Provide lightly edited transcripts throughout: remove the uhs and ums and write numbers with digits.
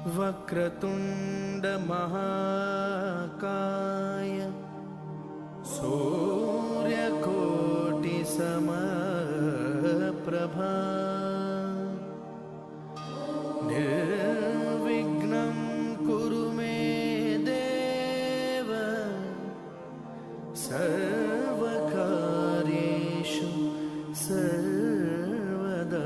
वक्रतुंड महाकाय सूर्यकोटि समप्रभा निर्विघ्नं कुरु मे देव सर्वकार्येषु सर्वदा।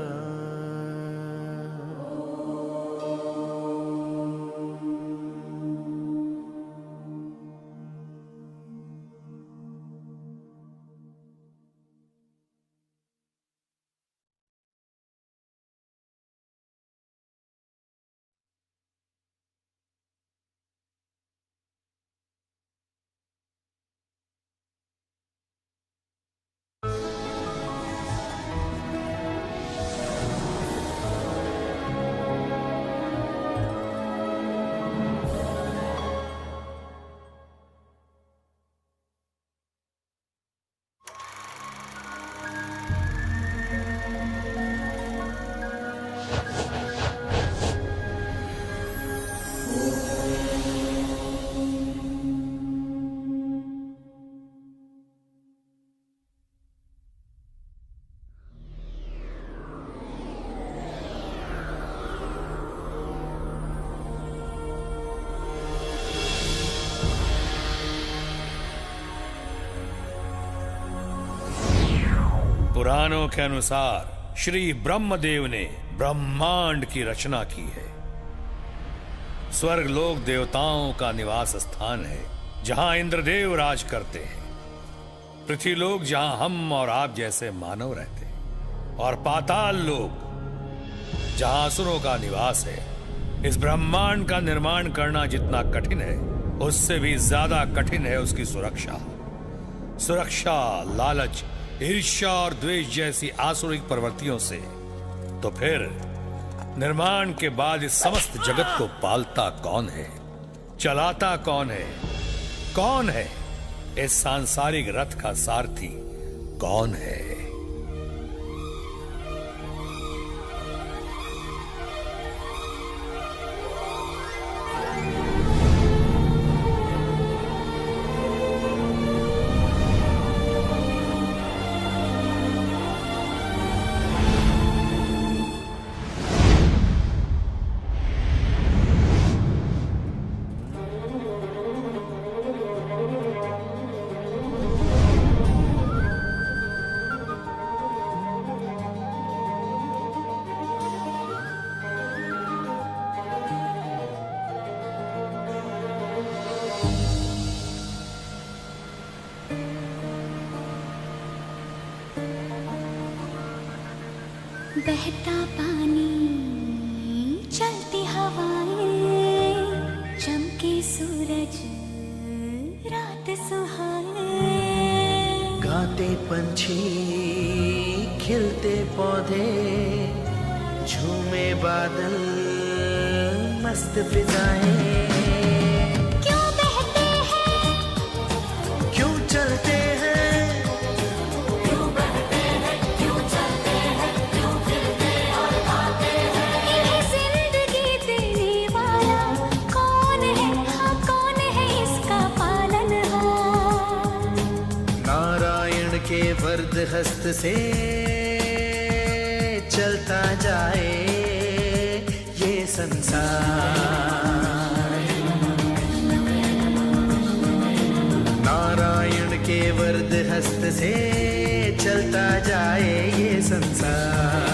पुराणों के अनुसार श्री ब्रह्मदेव ने ब्रह्मांड की रचना की है। स्वर्ग लोक देवताओं का निवास स्थान है, जहां इंद्रदेव राज करते हैं। पृथ्वी लोक जहां हम और आप जैसे मानव रहते हैं, और पाताल लोक जहां असुरों का निवास है। इस ब्रह्मांड का निर्माण करना जितना कठिन है, उससे भी ज्यादा कठिन है उसकी सुरक्षा। सुरक्षा, लालच, ईर्ष्या और द्वेष जैसी आसुरिक प्रवृत्तियों से। तो फिर निर्माण के बाद इस समस्त जगत को पालता कौन है, चलाता कौन है? कौन है इस सांसारिक रथ का सारथी? कौन है? बहता पानी, चलती हवाएं, चमके सूरज, रात सुहाए। गाते पंछी, खिलते पौधे, झूमे बादल, मस्त फिजाएं। क्यों बहते हैं, क्यों चलते हैं, वर्द हस्त से चलता जाए ये संसार। नारायण के वर्द हस्त से चलता जाए ये संसार।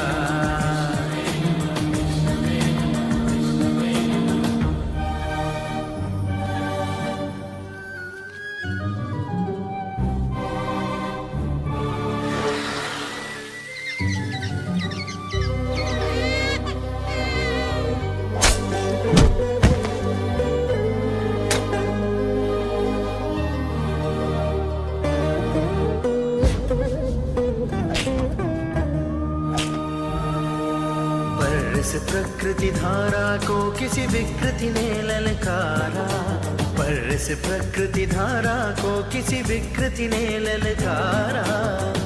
प्रकृति धारा को किसी विकृति ने ललकारा, पर इस प्रकृति धारा को किसी विकृति ने ललकारा।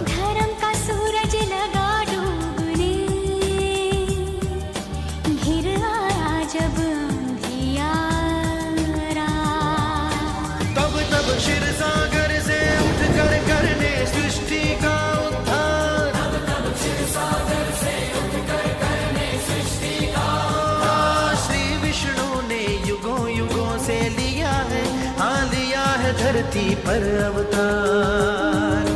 धर्म का सूरज लगा डूबने, घिर आया जब धरती पर अवतार।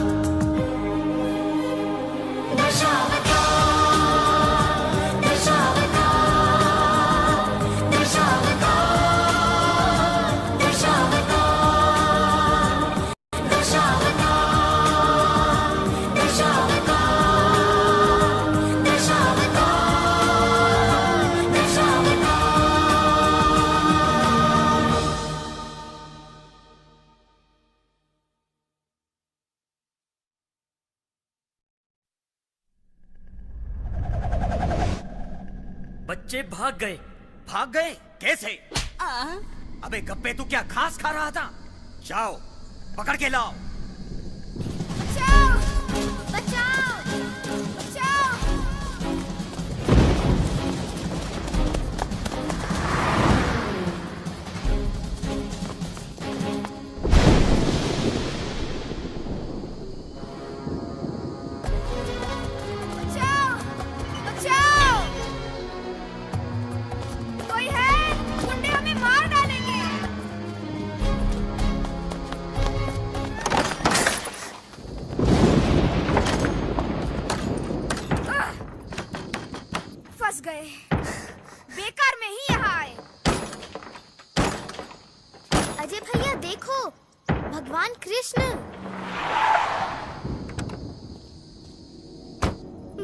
बच्चे भाग गए। भाग गए? कैसे? अबे गप्पे, तू क्या घास खा रहा था? जाओ पकड़ के लाओ। बचाओ! बचाओ! बचाओ! बचाओ! बचाओ! कोई है? गुंडे हमें मार डालेंगे। फंस गए। बेकार में ही यहाँ आए। अजय भैया देखो, भगवान कृष्ण।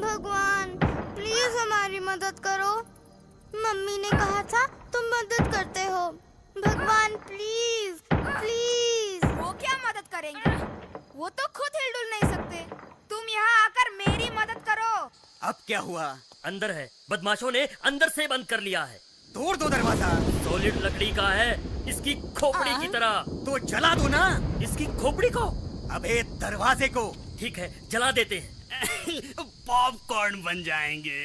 भगवान प्लीज हमारी मदद करो। मम्मी ने कहा था तुम मदद करते हो। भगवान प्लीज प्लीज। वो क्या मदद करेंगे? वो तो खुद हिलडुल नहीं सकते। तुम यहाँ आकर मेरी मदद करो। अब क्या हुआ? अंदर है। बदमाशों ने अंदर से बंद कर लिया है। तोड़ दो दरवाजा। सॉलिड लकड़ी का है, इसकी खोपड़ी की तरह। तो जला दो ना। इसकी खोपड़ी को? अबे दरवाजे को। ठीक है, जला देते हैं। पॉपकॉर्न बन जाएंगे।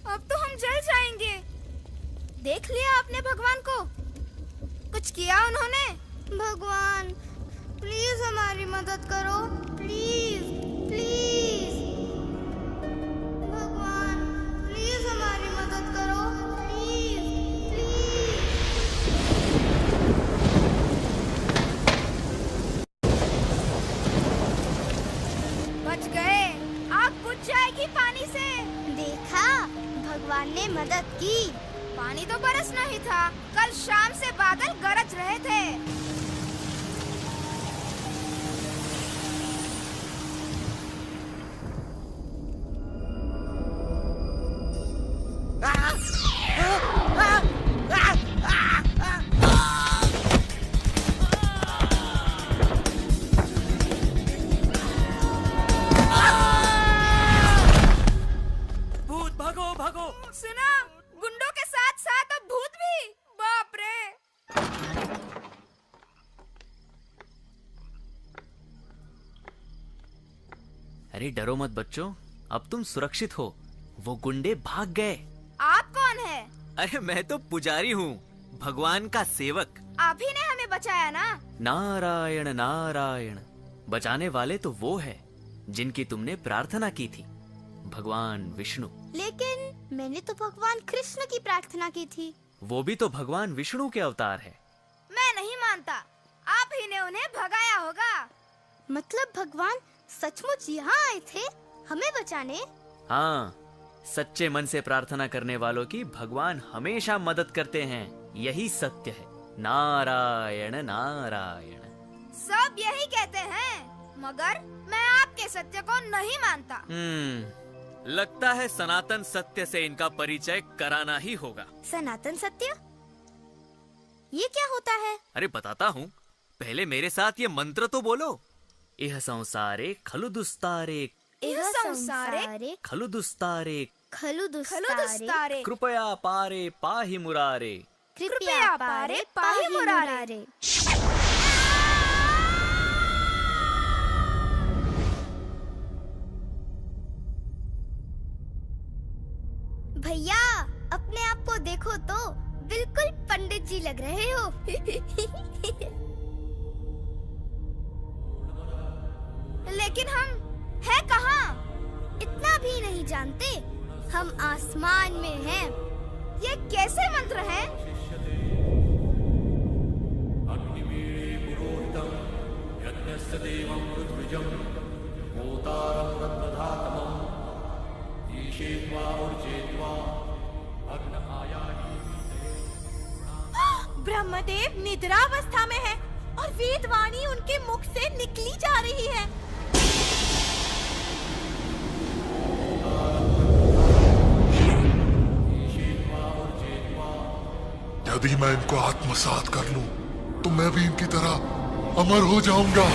अब तो हम जल जाएंगे। देख लिया आपने भगवान को? कुछ किया उन्होंने? भगवान प्लीज हमारी मदद करो। Please please. भगवान प्लीज हमारी मदद करो। Please please. बच गए। आग बुझ जाएगी पानी से। देखा, भगवान ने मदद की। पानी तो बरस नहीं था, कल शाम से बादल गरज रहे थे। भूत भागो भागो। सुना, गुंडों के साथ साथ अब भूत भी। बाप रे। अरे डरो मत बच्चों, अब तुम सुरक्षित हो। वो गुंडे भाग गए। आप कौन है? अरे मैं तो पुजारी हूँ, भगवान का सेवक। आप ही ने हमें बचाया ना? नारायण नारायण। बचाने वाले तो वो है जिनकी तुमने प्रार्थना की थी, भगवान विष्णु। लेकिन मैंने तो भगवान कृष्ण की प्रार्थना की थी। वो भी तो भगवान विष्णु के अवतार है। मैं नहीं मानता। आप ही ने उन्हें भगाया होगा। मतलब भगवान सचमुच यहाँ आए थे हमें बचाने? हाँ, सच्चे मन से प्रार्थना करने वालों की भगवान हमेशा मदद करते हैं, यही सत्य है। नारायण नारायण। सब यही कहते हैं, मगर मैं आपके सत्य को नहीं मानता। लगता है सनातन सत्य से इनका परिचय कराना ही होगा। सनातन सत्य? ये क्या होता है? अरे बताता हूँ, पहले मेरे साथ ये मंत्र तो बोलो। इह संसारे खलु दुस्तारे, इह संसारे खलु दुस्तारे, खलु दुस्तारे, कृपया पारे पाहि मुरारे। कृपया पारे पाहि मुरारे। भैया अपने आप को देखो तो बिल्कुल पंडित जी लग रहे हो। लेकिन हम है कहाँ? इतना भी नहीं जानते, हम आसमान में हैं। ये कैसे मंत्र है? ब्रह्मदेव निद्रावस्था में है और वेदवाणी उनके मुख से निकली जा रही है। यदि मैं इनको आत्मसात कर लूं, तो मैं भी इनकी तरह अमर हो जाऊंगा।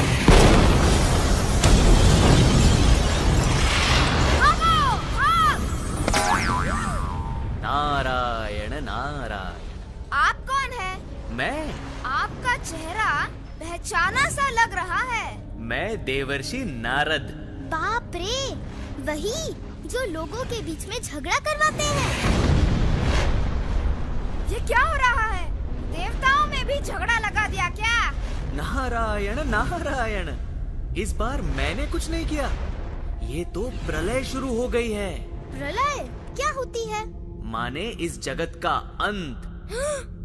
नारायण नारायण। आप कौन है? मैं आपका चेहरा पहचाना सा लग रहा है। मैं देवर्षि नारद। बाप रे, वही जो लोगों के बीच में झगड़ा करवाते हैं। ये क्या हो रहा है? देवताओं में भी झगड़ा लगा दिया क्या? नारायण नारायण, इस बार मैंने कुछ नहीं किया। ये तो प्रलय शुरू हो गई है। प्रलय क्या होती है? माने इस जगत का अंत।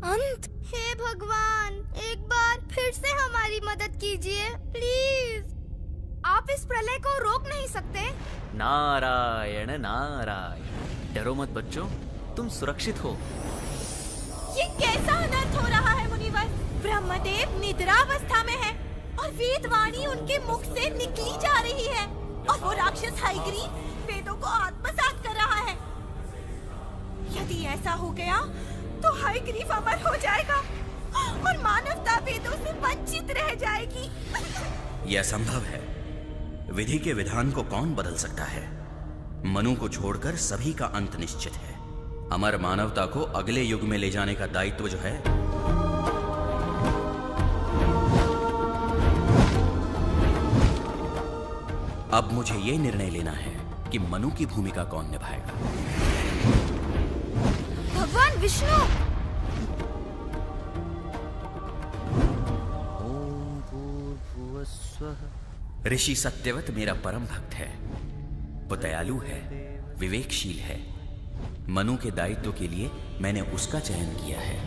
अंत? हे भगवान, एक बार फिर से हमारी मदद कीजिए प्लीज। आप इस प्रलय को रोक नहीं सकते? नारायण नारायण। डरो मत बच्चों, तुम सुरक्षित हो। ये कैसा अनर्थ हो रहा है मुनिवर? ब्रह्मदेव निद्रावस्था में है और वेदवाणी उनके मुख से निकली जा रही है और वो राक्षस हयग्रीव वेदों को आत्मसात कर रहा है। यदि ऐसा हो गया तो हयग्रीव अमर हो जाएगा और मानवता वेदों से वंचित रह जाएगी। यह असंभव है। विधि के विधान को कौन बदल सकता है? मनु को छोड़कर सभी का अंत निश्चित है। अमर मानवता को अगले युग में ले जाने का दायित्व जो है, अब मुझे ये निर्णय लेना है कि मनु की भूमिका कौन निभाएगा। भगवान विष्णु! ऋषि सत्यवत मेरा परम भक्त है। वो दयालु है, विवेकशील है। मनु के दायित्व के लिए मैंने उसका चयन किया है।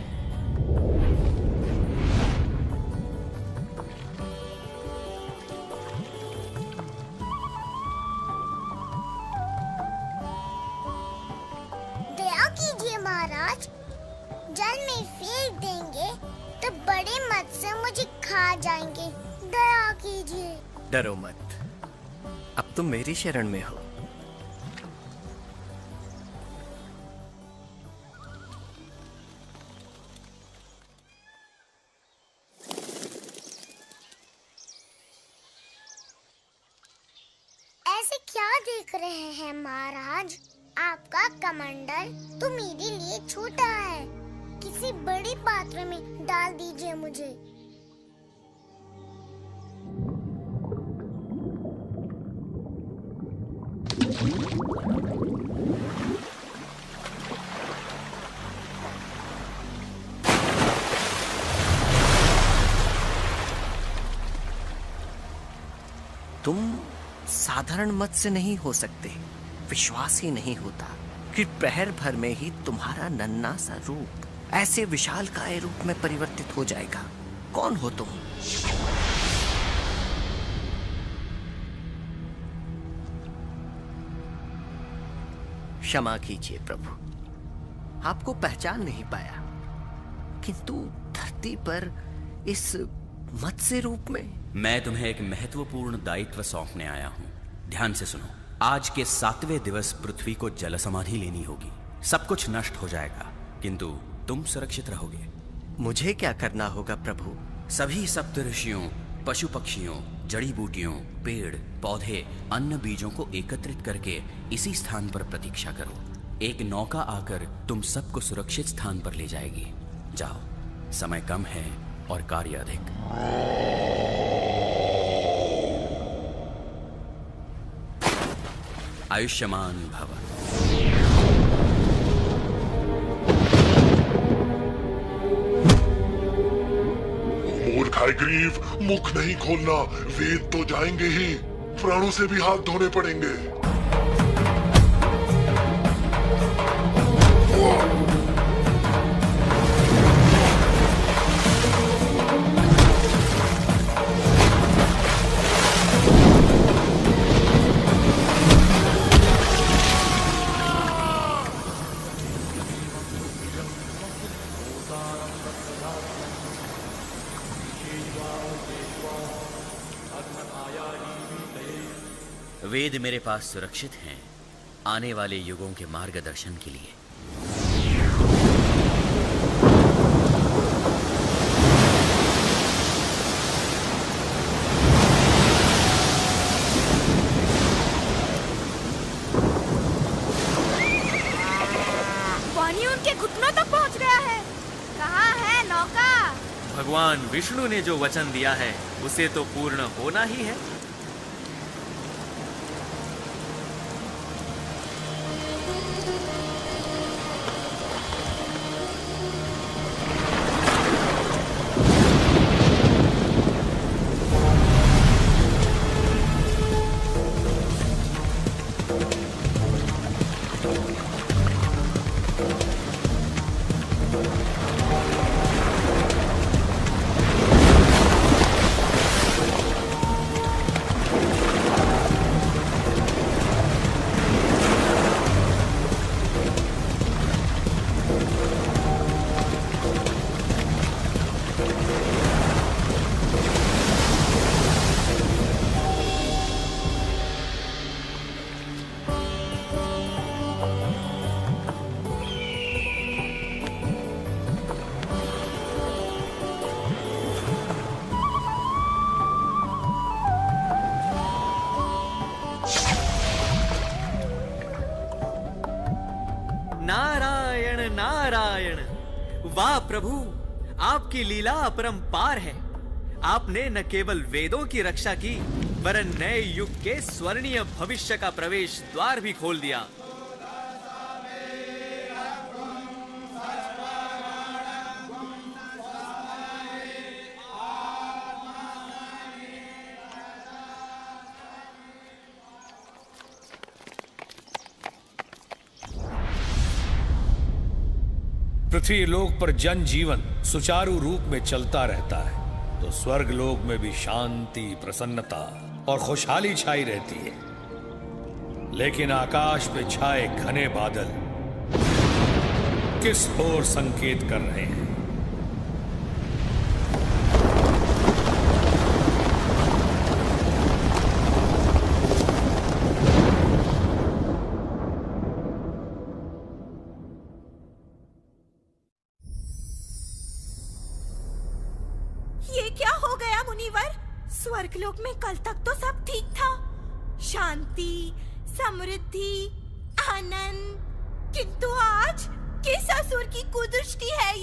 दया कीजिए महाराज, जल में फेंक देंगे तो बड़े मत्स्य मुझे खा जाएंगे। दया कीजिए। डरो मत, अब तुम मेरी शरण में हो। ऐसे क्या देख रहे हैं महाराज? आपका कमंडल तो मेरे लिए छोटा है। किसी बड़े पात्र में डाल दीजिए मुझे। तुम साधारण मत्स्य नहीं हो सकते। विश्वास ही नहीं होता कि प्रहर भर में ही तुम्हारा नन्हा सा रूप ऐसे विशालकाय रूप में परिवर्तित हो जाएगा। कौन हो तुम? क्षमा कीजिए प्रभु, आपको पहचान नहीं पाया। किंतु धरती पर इस मत्स्य रूप में मैं तुम्हें एक महत्वपूर्ण दायित्व सौंपने आया हूं। ध्यान से सुनो। आज के 7वें दिवस पृथ्वी को जल समाधि लेनी होगी। सब कुछ नष्ट हो जाएगा, किंतु तुम सुरक्षित रहोगे। मुझे क्या करना होगा प्रभु? सभी सप्त ऋषियों, पशु पक्षियों, जड़ी बूटियों, पेड़ पौधे, अन्न बीजों को एकत्रित करके इसी स्थान पर प्रतीक्षा करो। एक नौका आकर तुम सबको सुरक्षित स्थान पर ले जाएगी। जाओ, समय कम है और कार्य अधिक। आयुष्मान भव। मूर्ख हयग्रीव, मुख नहीं खोलना, वेद तो जाएंगे ही। प्राणों से भी हाथ धोने पड़ेंगे। वेद मेरे पास सुरक्षित हैं आने वाले युगों के मार्गदर्शन के लिए। पानी उनके घुटनों तक पहुंच गया है। कहाँ है नौका? भगवान विष्णु ने जो वचन दिया है उसे तो पूर्ण होना ही है। नारायण नारायण, वाह प्रभु, आपकी लीला अपरंपार है। आपने न केवल वेदों की रक्षा की वरन नए युग के स्वर्णीय भविष्य का प्रवेश द्वार भी खोल दिया। पृथ्वी लोक पर जन जीवन सुचारू रूप में चलता रहता है तो स्वर्ग लोक में भी शांति, प्रसन्नता और खुशहाली छाई रहती है। लेकिन आकाश पे छाए घने बादल किस ओर संकेत कर रहे हैं? ये क्या हो गया मुनिवर? स्वर्गलोक में कल तक तो सब ठीक था, शांति, समृद्धि, आनंद, किंतु आज किस असुर की कुदृष्टि है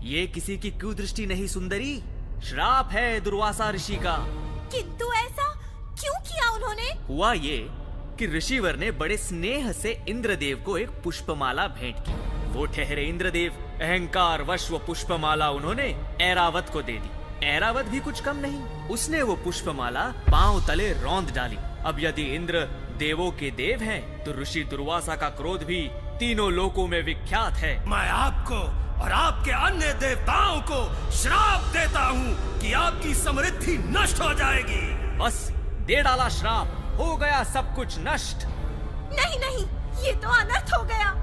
ये किसी की कुदृष्टि नहीं सुंदरी, श्राप है दुर्वासा ऋषि का। किंतु ऐसा क्यों किया उन्होंने? हुआ ये कि ऋषिवर ने बड़े स्नेह से इंद्रदेव को एक पुष्पमाला भेंट की। वो ठहरे इंद्रदेव, अहंकार वश वो पुष्पमाला उन्होंने ऐरावत को दे दी। ऐरावत भी कुछ कम नहीं, उसने वो पुष्पमाला पांव तले रौंद डाली। अब यदि इंद्र देवों के देव हैं, तो ऋषि दुर्वासा का क्रोध भी तीनों लोकों में विख्यात है। मैं आपको और आपके अन्य देवताओं को श्राप देता हूँ कि आपकी समृद्धि नष्ट हो जाएगी। बस दे डाला श्राप, हो गया सब कुछ नष्ट। नहीं नहीं, ये तो अनर्थ हो गया।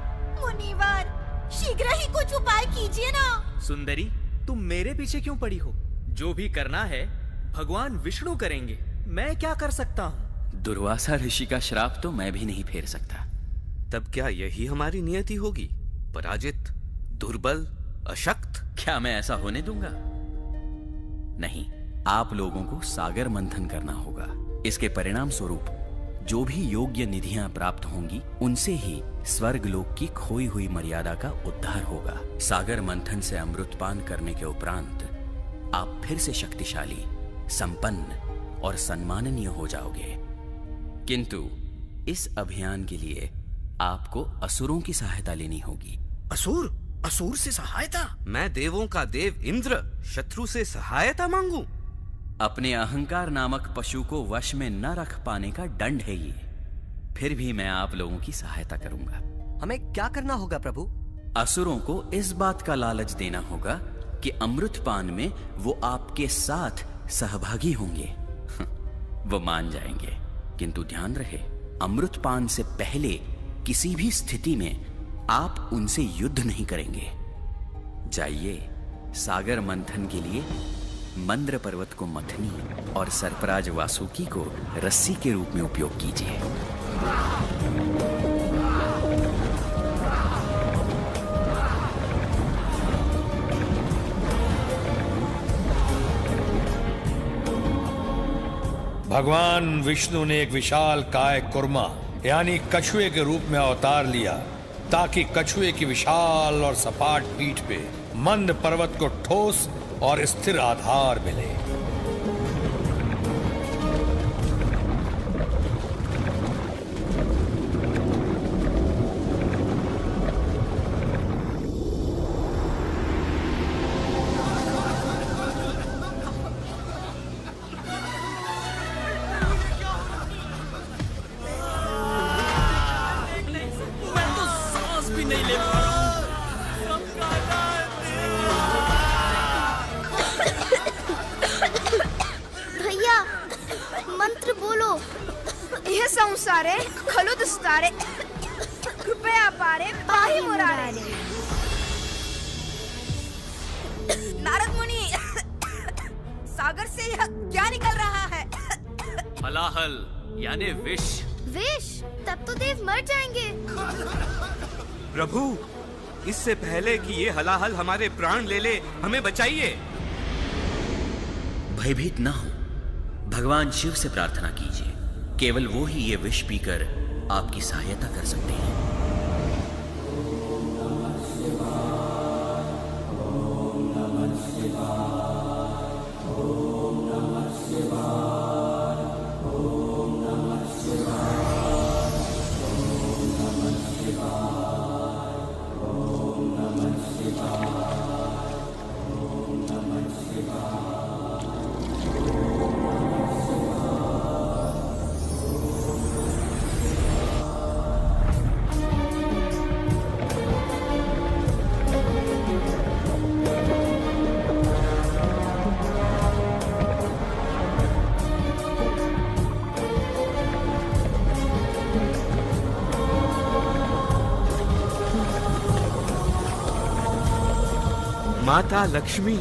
मुनिवर, शीघ्र ही कुछ उपाय कीजिए ना। सुंदरी, तुम मेरे पीछे क्यों पड़ी हो? जो भी करना है भगवान विष्णु करेंगे, मैं क्या कर सकता हूँ? दुर्वासा ऋषि का श्राप तो मैं भी नहीं फेर सकता। तब क्या यही हमारी नियति होगी? पराजित, दुर्बल, अशक्त? क्या मैं ऐसा होने दूंगा? नहीं, आप लोगों को सागर मंथन करना होगा। इसके परिणाम स्वरूप जो भी योग्य निधियां प्राप्त होंगी, उनसे ही स्वर्ग लोक की खोई हुई मर्यादा का उद्धार होगा। सागर मंथन से अमृतपान करने के उपरांत आप फिर से शक्तिशाली, संपन्न और सम्माननीय हो जाओगे। किंतु इस अभियान के लिए आपको असुरों की सहायता लेनी होगी। असुर? असुर से सहायता? मैं देवों का देव इंद्र शत्रु से सहायता मांगू? अपने अहंकार नामक पशु को वश में न रख पाने का दंड है ये। फिर भी मैं आप लोगों की सहायता करूंगा। हमें क्या करना होगा प्रभु? असुरों को इस बात का लालच देना होगा कि अमृतपान में वो आपके साथ सहभागी होंगे। वो मान जाएंगे, किंतु ध्यान रहे, अमृतपान से पहले किसी भी स्थिति में आप उनसे युद्ध नहीं करेंगे। जाइए, सागर मंथन के लिए मंद्र पर्वत को मथनी और सर्पराज वासुकी को रस्सी के रूप में उपयोग कीजिए। भगवान विष्णु ने एक विशाल काय कुर्मा यानी कछुए के रूप में अवतार लिया, ताकि कछुए की विशाल और सपाट पीठ पे मंद पर्वत को ठोस और स्थिर आधार मिले। नारद मुनि, सागर से यह क्या निकल रहा है? हलाहल यानी विष। विष? तब तो देव मर जाएंगे। प्रभु, इससे पहले कि ये हलाहल हमारे प्राण ले ले, हमें बचाइए। भयभीत ना हो, भगवान शिव से प्रार्थना कीजिए। केवल वो ही ये विष पीकर आपकी सहायता कर सकते हैं। माता लक्ष्मी,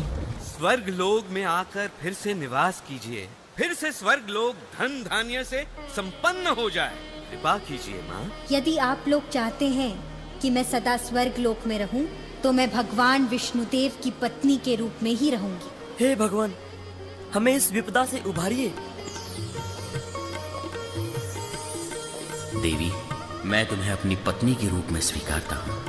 स्वर्ग लोक में आकर फिर से निवास कीजिए। फिर से स्वर्ग लोक धन धान्य से संपन्न हो जाए। कृपा कीजिए माँ। यदि आप लोग चाहते हैं कि मैं सदा स्वर्ग लोक में रहूं, तो मैं भगवान विष्णुदेव की पत्नी के रूप में ही रहूंगी। हे भगवान, हमें इस विपदा से उभारिए। देवी, मैं तुम्हें अपनी पत्नी के रूप में स्वीकारता हूँ।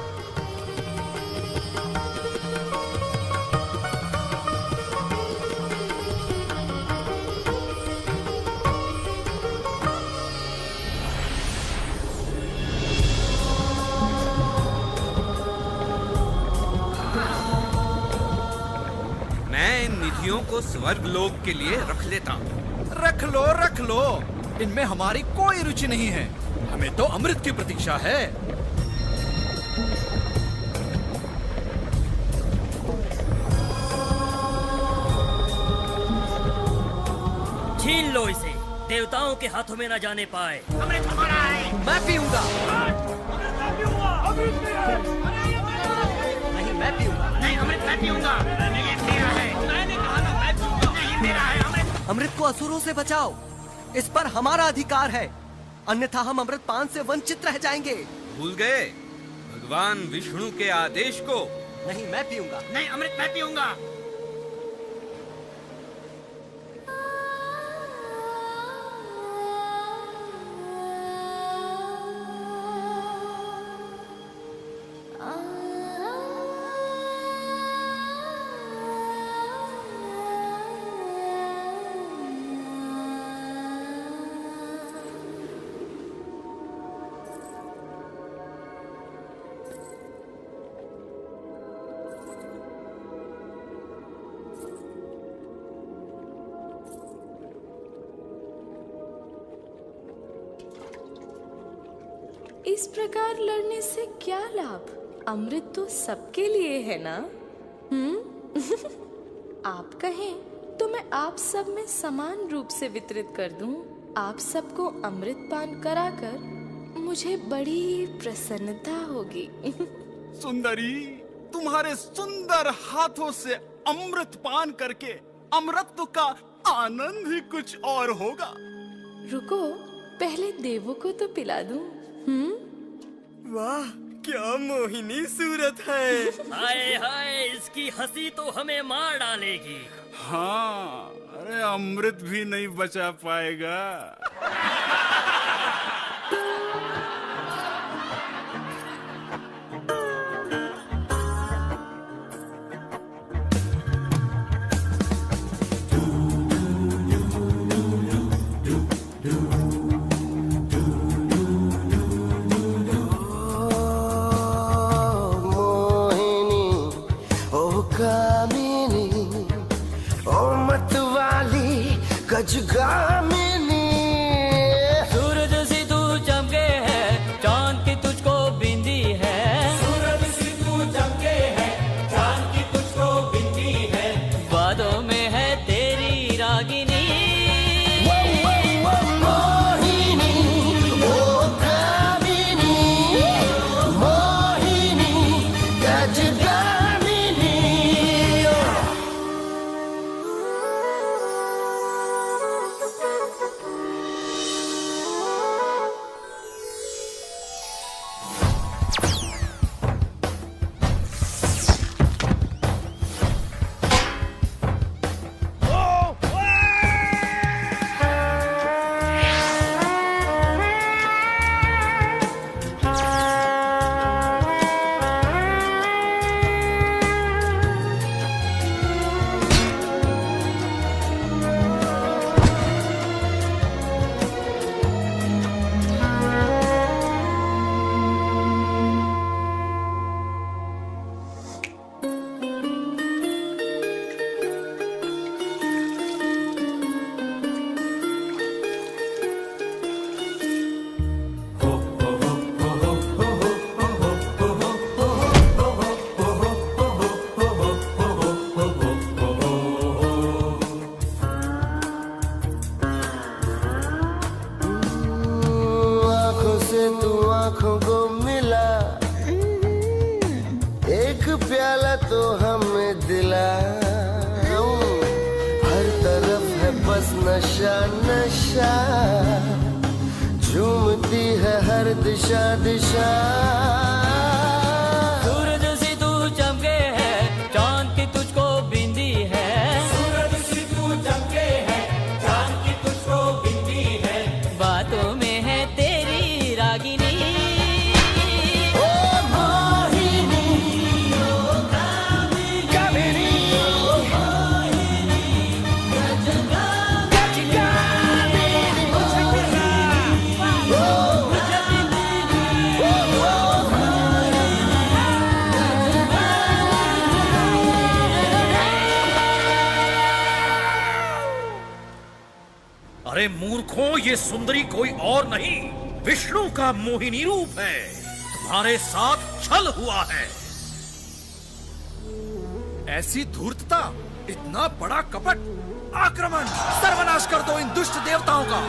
निधियों को स्वर्ग लोक के लिए रख लेता हूँ। रख लो, इनमें हमारी कोई रुचि नहीं है। हमें तो अमृत की प्रतीक्षा है। छीन लो इसे, देवताओं के हाथों में न जाने पाए। अमृत हमारा है। मैं पीऊंगा। नहीं, मैं पीऊंगा। नहीं, अमृत मैं पीऊंगा। मेरा है। मैंने कहा ना, मैं पीऊंगा। नहीं, मेरा है अमृत। अमृत को असुरों से बचाओ, इस पर हमारा अधिकार है, अन्यथा हम अमृत पान से वंचित रह जाएंगे। भूल गए भगवान विष्णु के आदेश को? नहीं, मैं पीऊंगा। नहीं, अमृत मैं पीऊंगा। इस प्रकार लड़ने से क्या लाभ? अमृत तो सबके लिए है ना? आप कहें तो मैं आप सब में समान रूप से वितरित कर दूं। आप सबको अमृत पान कराकर मुझे बड़ी प्रसन्नता होगी। सुंदरी, तुम्हारे सुंदर हाथों से अमृत पान करके अमृत का आनंद ही कुछ और होगा। रुको, पहले देवों को तो पिला दूं। वाह, क्या मोहिनी सूरत है। हाय हाय, इसकी हंसी तो हमें मार डालेगी। हाँ, अरे अमृत भी नहीं बचा पाएगा। गजगामिनी, सूरज सी तू चमके है, चांद की तुझको बिंदी है। सूरज सी तू चमके है, चांद की तुझको बिंदी है। बादों में है तेरी रागिनी। मोहिनी, ओ कामिनी, मोहिनी, गजगामिनी। आंखों को मिला एक प्याला तो हमें दिला। हर तरफ है बस नशा नशा, झूमती है हर दिशा दिशा। सूरज सी तू चमके है, चांद की तुझको बिंदी है। सूरज सी तू चमके है, चांद की तुझको बिंदी है। बातों में है तेरी रागिनी। अरे मूर्खों, ये सुंदरी कोई और नहीं, विष्णु का मोहिनी रूप है। तुम्हारे साथ छल हुआ है। ऐसी धूर्तता, इतना बड़ा कपट! आक्रमण! सर्वनाश कर दो इन दुष्ट देवताओं का।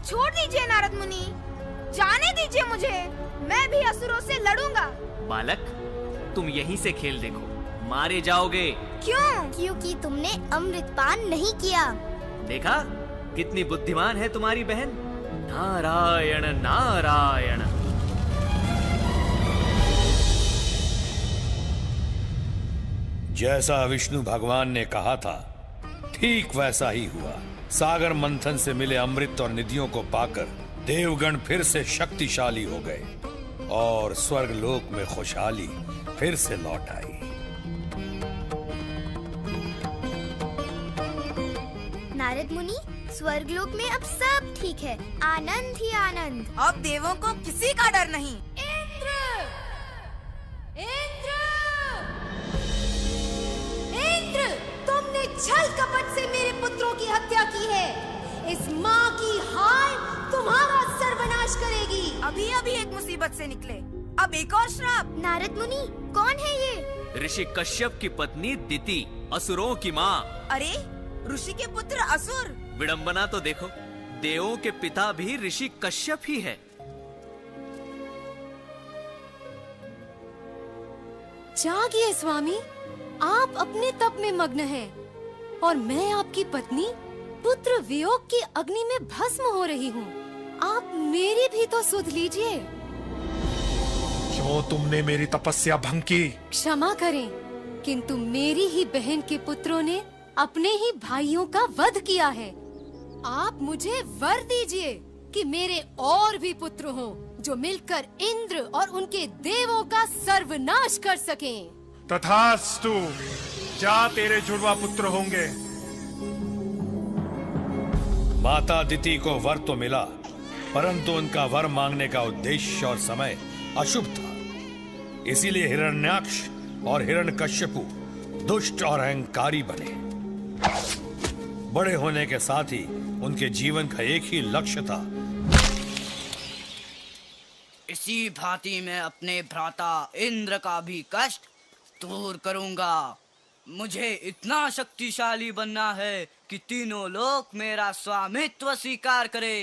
छोड़ दीजिए नारद मुनि, जाने दीजिए मुझे। मैं भी असुरों से लड़ूंगा। बालक, तुम यहीं से खेल देखो, मारे जाओगे। क्यों? क्योंकि तुमने अमृत पान नहीं किया। देखा कितनी बुद्धिमान है तुम्हारी बहन। नारायण नारायण। जैसा विष्णु भगवान ने कहा था, ठीक वैसा ही हुआ। सागर मंथन से मिले अमृत और निधियों को पाकर देवगण फिर से शक्तिशाली हो गए और स्वर्गलोक में खुशहाली फिर से लौट आई। नारद मुनि, स्वर्गलोक में अब सब ठीक है, आनंद ही आनंद। अब देवों को किसी का डर नहीं। इंद्र! इंद्र! इंद्र! छल कपट से मेरे पुत्रों की हत्या की है। इस माँ की हाय तुम्हारा सर्वनाश करेगी। अभी अभी एक मुसीबत से निकले, अब एक और श्राप। नारद मुनि, कौन है ये? ऋषि कश्यप की पत्नी दिति, असुरों की माँ। अरे, ऋषि के पुत्र असुर? विडंबना तो देखो, देवों के पिता भी ऋषि कश्यप ही है। जागिए स्वामी, आप अपने तप में मग्न हैं और मैं आपकी पत्नी पुत्र वियोग की अग्नि में भस्म हो रही हूँ। आप मेरी भी तो सुध लीजिए। क्यों तुमने मेरी तपस्या भंग की? क्षमा करें, किंतु मेरी ही बहन के पुत्रों ने अपने ही भाइयों का वध किया है। आप मुझे वर दीजिए कि मेरे और भी पुत्र हों जो मिलकर इंद्र और उनके देवों का सर्वनाश कर सकें। तथास्तु, जा तेरे जुड़वा पुत्र होंगे। माता दिति को वर तो मिला, परंतु उनका वर मांगने का उद्देश्य और समय अशुभ था। इसीलिए हिरण्याक्ष और हिरण्यकश्यपु दुष्ट और अहंकारी बने। बड़े होने के साथ ही उनके जीवन का एक ही लक्ष्य था। इसी भांति मैं अपने भ्राता इंद्र का भी कष्ट दूर करूंगा। मुझे इतना शक्तिशाली बनना है कि तीनों लोक मेरा स्वामित्व स्वीकार करे।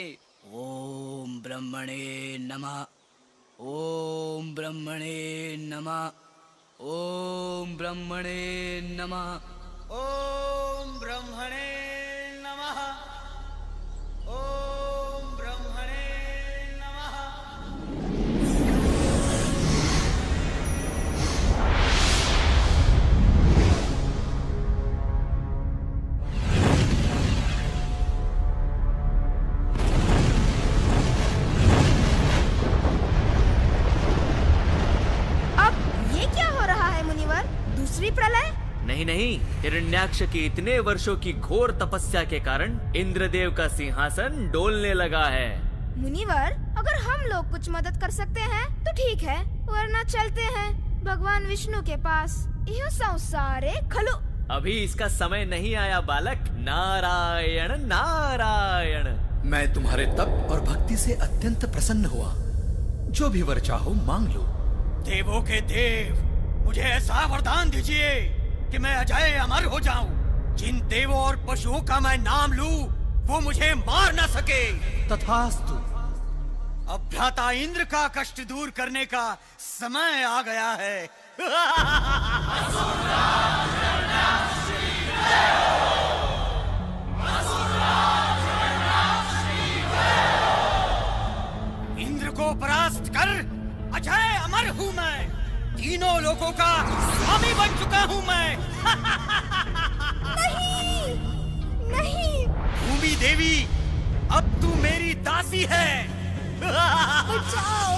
ओम ब्रह्मणे नमः, ओम ब्रह्मणे नमः, ओम ब्रह्मणे नमः, ओम ब्रह्मणे नमः, ओम ब्रह्मणे नमः। अब ये क्या हो रहा है मुनिवर? दूसरी प्रलय? नहीं नहीं, हिरण्याक्ष की इतने वर्षों की घोर तपस्या के कारण इंद्रदेव का सिंहासन डोलने लगा है। मुनिवर, अगर हम लोग कुछ मदद कर सकते हैं तो ठीक है, वरना चलते हैं भगवान विष्णु के पास। यह संसारे खलु। अभी इसका समय नहीं आया बालक। नारायण नारायण। मैं तुम्हारे तप और भक्ति से अत्यंत प्रसन्न हुआ। जो भी वर चाहो मांग लो। देवों के देव, मुझे ऐसा वरदान दीजिए कि मैं अजय अमर हो जाऊं। जिन देवों और पशुओं का मैं नाम लूं, वो मुझे मार न सके। तथास्तु। अब भ्राता इंद्र का कष्ट दूर करने का समय आ गया है। इंद्र को परास्त कर अजय अमर हूँ मैं। तीनों लोगों का स्वामी बन चुका हूँ मैं। नहीं, नहीं। भूमि देवी, अब तू मेरी दासी है। बचाओ,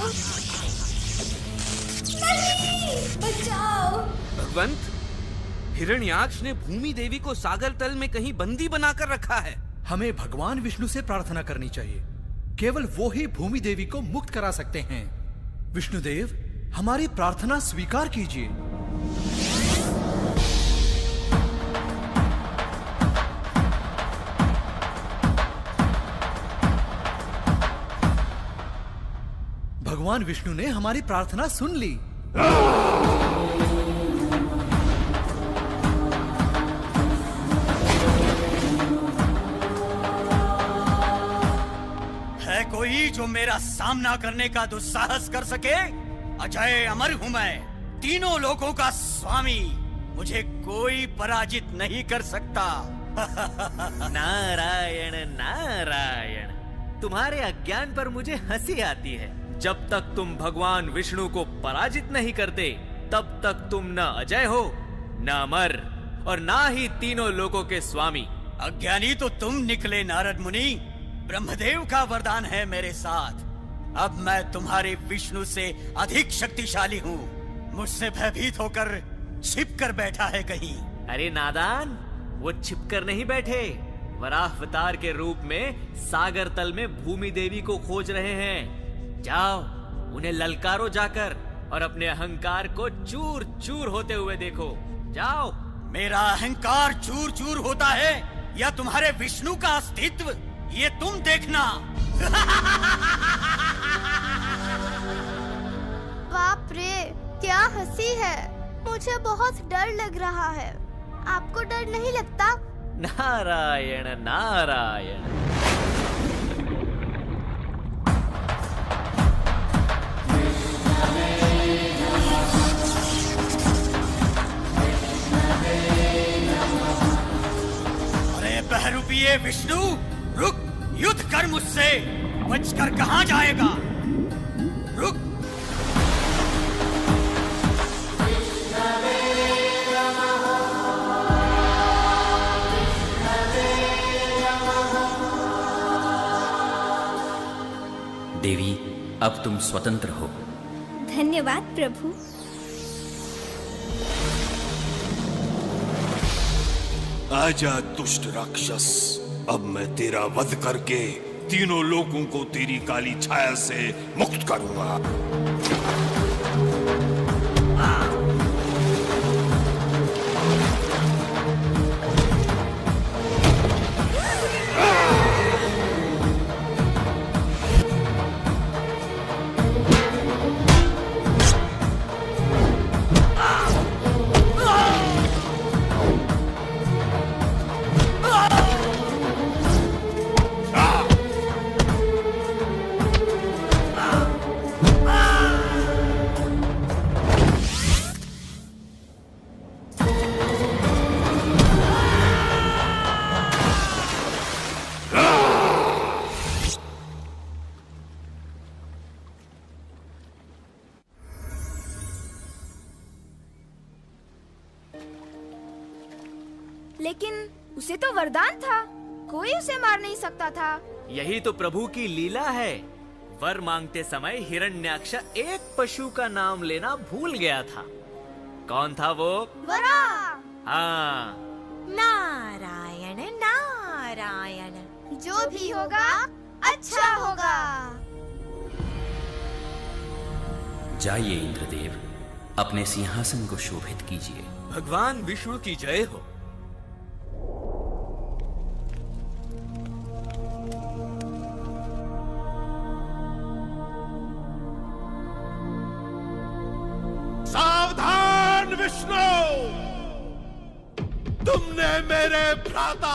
नहीं, बचाओ। भगवंत, हिरण्याक्ष ने भूमि देवी को सागर तल में कहीं बंदी बनाकर रखा है। हमें भगवान विष्णु से प्रार्थना करनी चाहिए। केवल वो ही भूमि देवी को मुक्त करा सकते हैं। विष्णुदेव, हमारी प्रार्थना स्वीकार कीजिए। भगवान विष्णु ने हमारी प्रार्थना सुन ली। है कोई जो मेरा सामना करने का दुस्साहस कर सके? अजय अमर हूँ मैं, तीनों लोगों का स्वामी। मुझे कोई पराजित नहीं कर सकता। नारायण नारायण। तुम्हारे अज्ञान पर मुझे हंसी आती है। जब तक तुम भगवान विष्णु को पराजित नहीं करते, तब तक तुम न अजय हो, न अमर, और ना ही तीनों लोगों के स्वामी। अज्ञानी तो तुम निकले नारद मुनि। ब्रह्मदेव का वरदान है मेरे साथ। अब मैं तुम्हारे विष्णु से अधिक शक्तिशाली हूँ। मुझसे भयभीत होकर छिप कर बैठा है कहीं। अरे नादान, वो छिपकर नहीं बैठे, वराहवतार के रूप में सागर तल में भूमि देवी को खोज रहे हैं। जाओ, उन्हें ललकारो जाकर और अपने अहंकार को चूर चूर होते हुए देखो। जाओ। मेरा अहंकार चूर चूर होता है या तुम्हारे विष्णु का अस्तित्व, ये तुम देखना। बाप रे, क्या हंसी है। मुझे बहुत डर लग रहा है। आपको डर नहीं लगता? नारायण नारायण। अरे बहरूपिये विष्णु, रुक, युद्ध कर मुझसे। बचकर कहाँ जाएगा? रुक। देवी, अब तुम स्वतंत्र हो। धन्यवाद प्रभु। आजा दुष्ट राक्षस, अब मैं तेरा वध करके तीनों लोगों को तेरी काली छाया से मुक्त करूंगा। लेकिन उसे तो वरदान था, कोई उसे मार नहीं सकता था। यही तो प्रभु की लीला है। वर मांगते समय हिरण्याक्ष एक पशु का नाम लेना भूल गया था। कौन था वो? वरा। हाँ। नारायण नारायण। जो भी होगा अच्छा होगा। जाइए इंद्रदेव, अपने सिंहासन को शोभित कीजिए। भगवान विष्णु की जय हो। सावधान विष्णु, तुमने मेरे भ्राता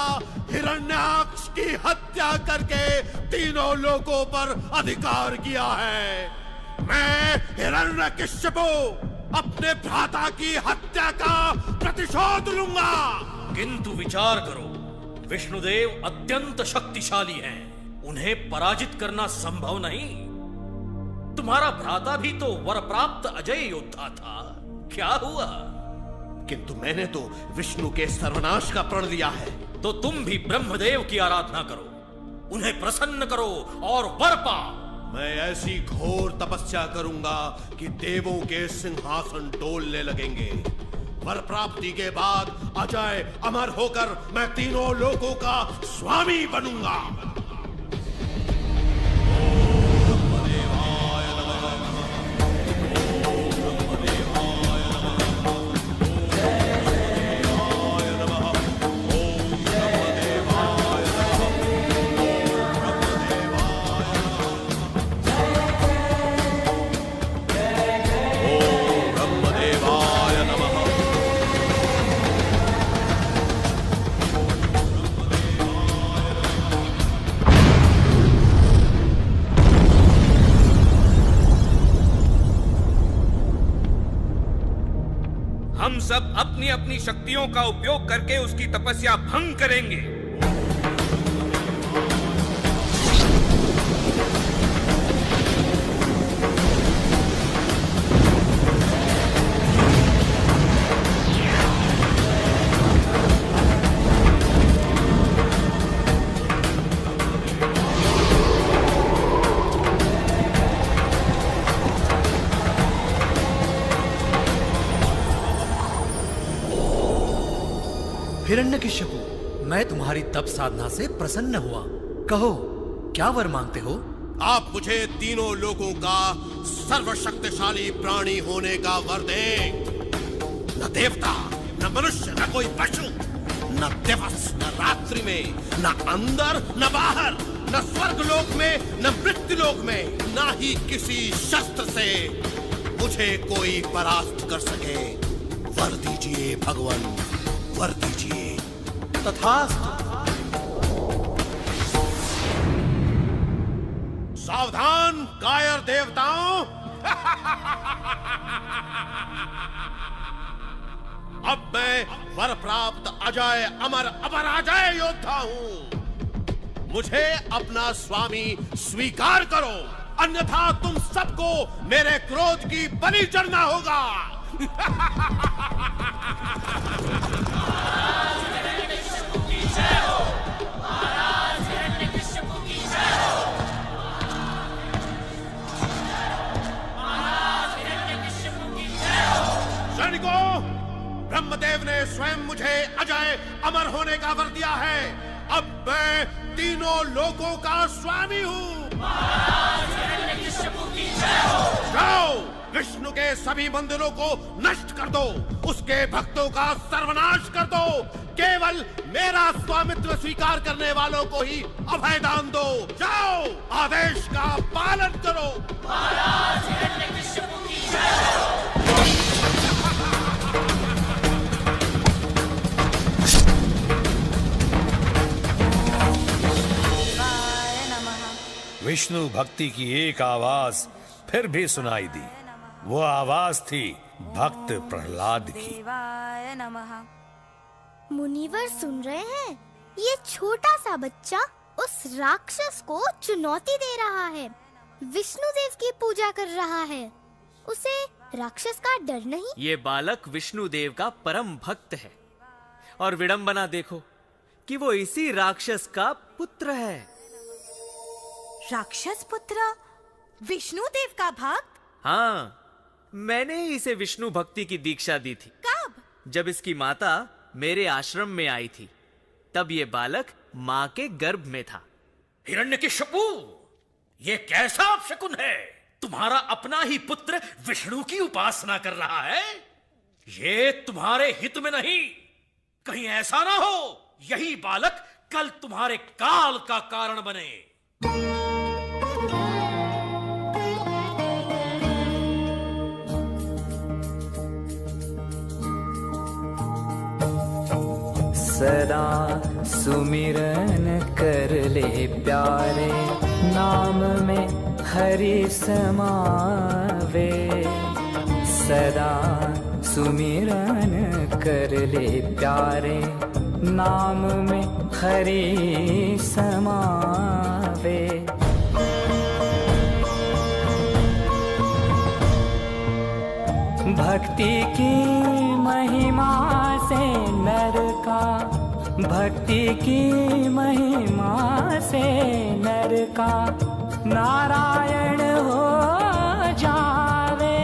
हिरण्याक्ष की हत्या करके तीनों लोगों पर अधिकार किया है। मैं हिरण्यकश्यपु अपने भ्राता की हत्या का प्रतिशोध लूंगा। किंतु विचार करो, विष्णुदेव अत्यंत शक्तिशाली हैं, उन्हें पराजित करना संभव नहीं। तुम्हारा भ्राता भी तो वर प्राप्त अजय योद्धा था, क्या हुआ? किंतु मैंने तो विष्णु के सर्वनाश का प्रण लिया है। तो तुम भी ब्रह्मदेव की आराधना करो, उन्हें प्रसन्न करो और वर पाओ। मैं ऐसी घोर तपस्या करूंगा कि देवों के सिंहासन डोलने लगेंगे। वर प्राप्ति के बाद अजय अमर होकर मैं तीनों लोगों का स्वामी बनूंगा। हम सब अपनी अपनी शक्तियों का उपयोग करके उसकी तपस्या भंग करेंगे। हिरण्यकश्यपु, मैं तुम्हारी तप साधना से प्रसन्न हुआ। कहो, क्या वर मांगते हो? आप मुझे तीनों लोगों का सर्वशक्तिशाली प्राणी होने का वर दें। न देवता, न मनुष्य, न कोई पशु, न दिवस, न रात्रि में, न अंदर, न बाहर, न स्वर्ग लोक में, न मृत्यु लोक में, न ही किसी शस्त्र से मुझे कोई परास्त कर सके। वर दीजिए भगवान, वर दीजिए। तथास्तु। सावधान कायर देवताओं, अब मैं वर प्राप्त अजय अमर अपराजय योद्धा हूं। मुझे अपना स्वामी स्वीकार करो, अन्यथा तुम सबको मेरे क्रोध की बलि चढ़ना होगा। सैनिकों, ब्रह्मदेव ने स्वयं मुझे अजय अमर होने का वर दिया है। अब मैं तीनों लोकों का स्वामी हूँ। जाओ, विष्णु के सभी मंदिरों को नष्ट कर दो, उसके भक्तों का सर्वनाश कर दो। केवल मेरा स्वामित्व स्वीकार करने वालों को ही अभय दान दो। जाओ, आदेश का पालन करो। विष्णु भक्ति की एक आवाज फिर भी सुनाई दी। वो आवाज थी भक्त प्रहलाद की। मुनिवर सुन रहे हैं? ये छोटा सा बच्चा उस राक्षस को चुनौती दे रहा है, विष्णु देव की पूजा कर रहा है। उसे राक्षस का डर नहीं। ये बालक विष्णु देव का परम भक्त है, और विडंबना देखो कि वो इसी राक्षस का पुत्र है। राक्षस पुत्र विष्णु देव का भक्त? हाँ, मैंने ही इसे विष्णु भक्ति की दीक्षा दी थी। कब? जब इसकी माता मेरे आश्रम में आई थी, तब ये बालक माँ के गर्भ में था। हिरण्यकशिपु, ये कैसा अपशकुन है? तुम्हारा अपना ही पुत्र विष्णु की उपासना कर रहा है। ये तुम्हारे हित में नहीं। कहीं ऐसा ना हो यही बालक कल तुम्हारे काल का कारण बने। सदा सुमिरन कर ले प्यारे, नाम में हरि समावे। सदा सुमिरन कर ले प्यारे, नाम में हरि समावे। भक्ति की महिमा से नर का, भक्ति की महिमा से नर का नारायण हो जावे।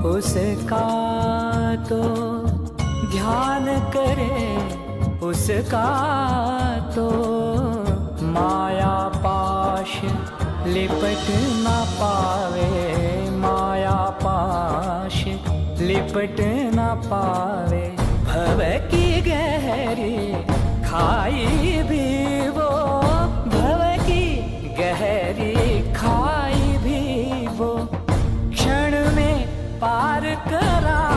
उसका तो ध्यान करे, उसका तो माया पाश लिपट न पावे। माया पाश लिपट न पावे। भव की गहरी खाई भी वो, भव की गहरी खाई भी वो क्षण में पार करावे।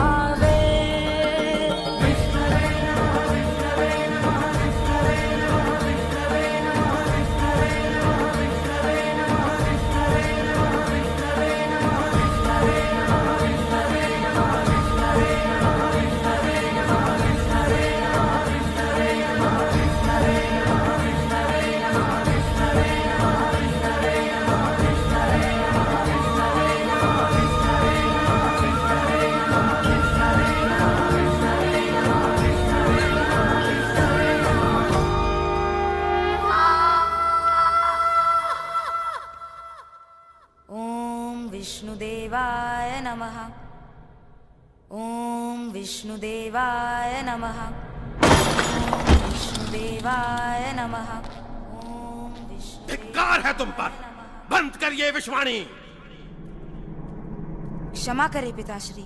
नमः। ओम विष्णुदेवाय नमः। ओम विष्णुदेवाय नमः। धिक्कार है तुम पर, बंद करिए विश्वाणी। क्षमा करे पिताश्री,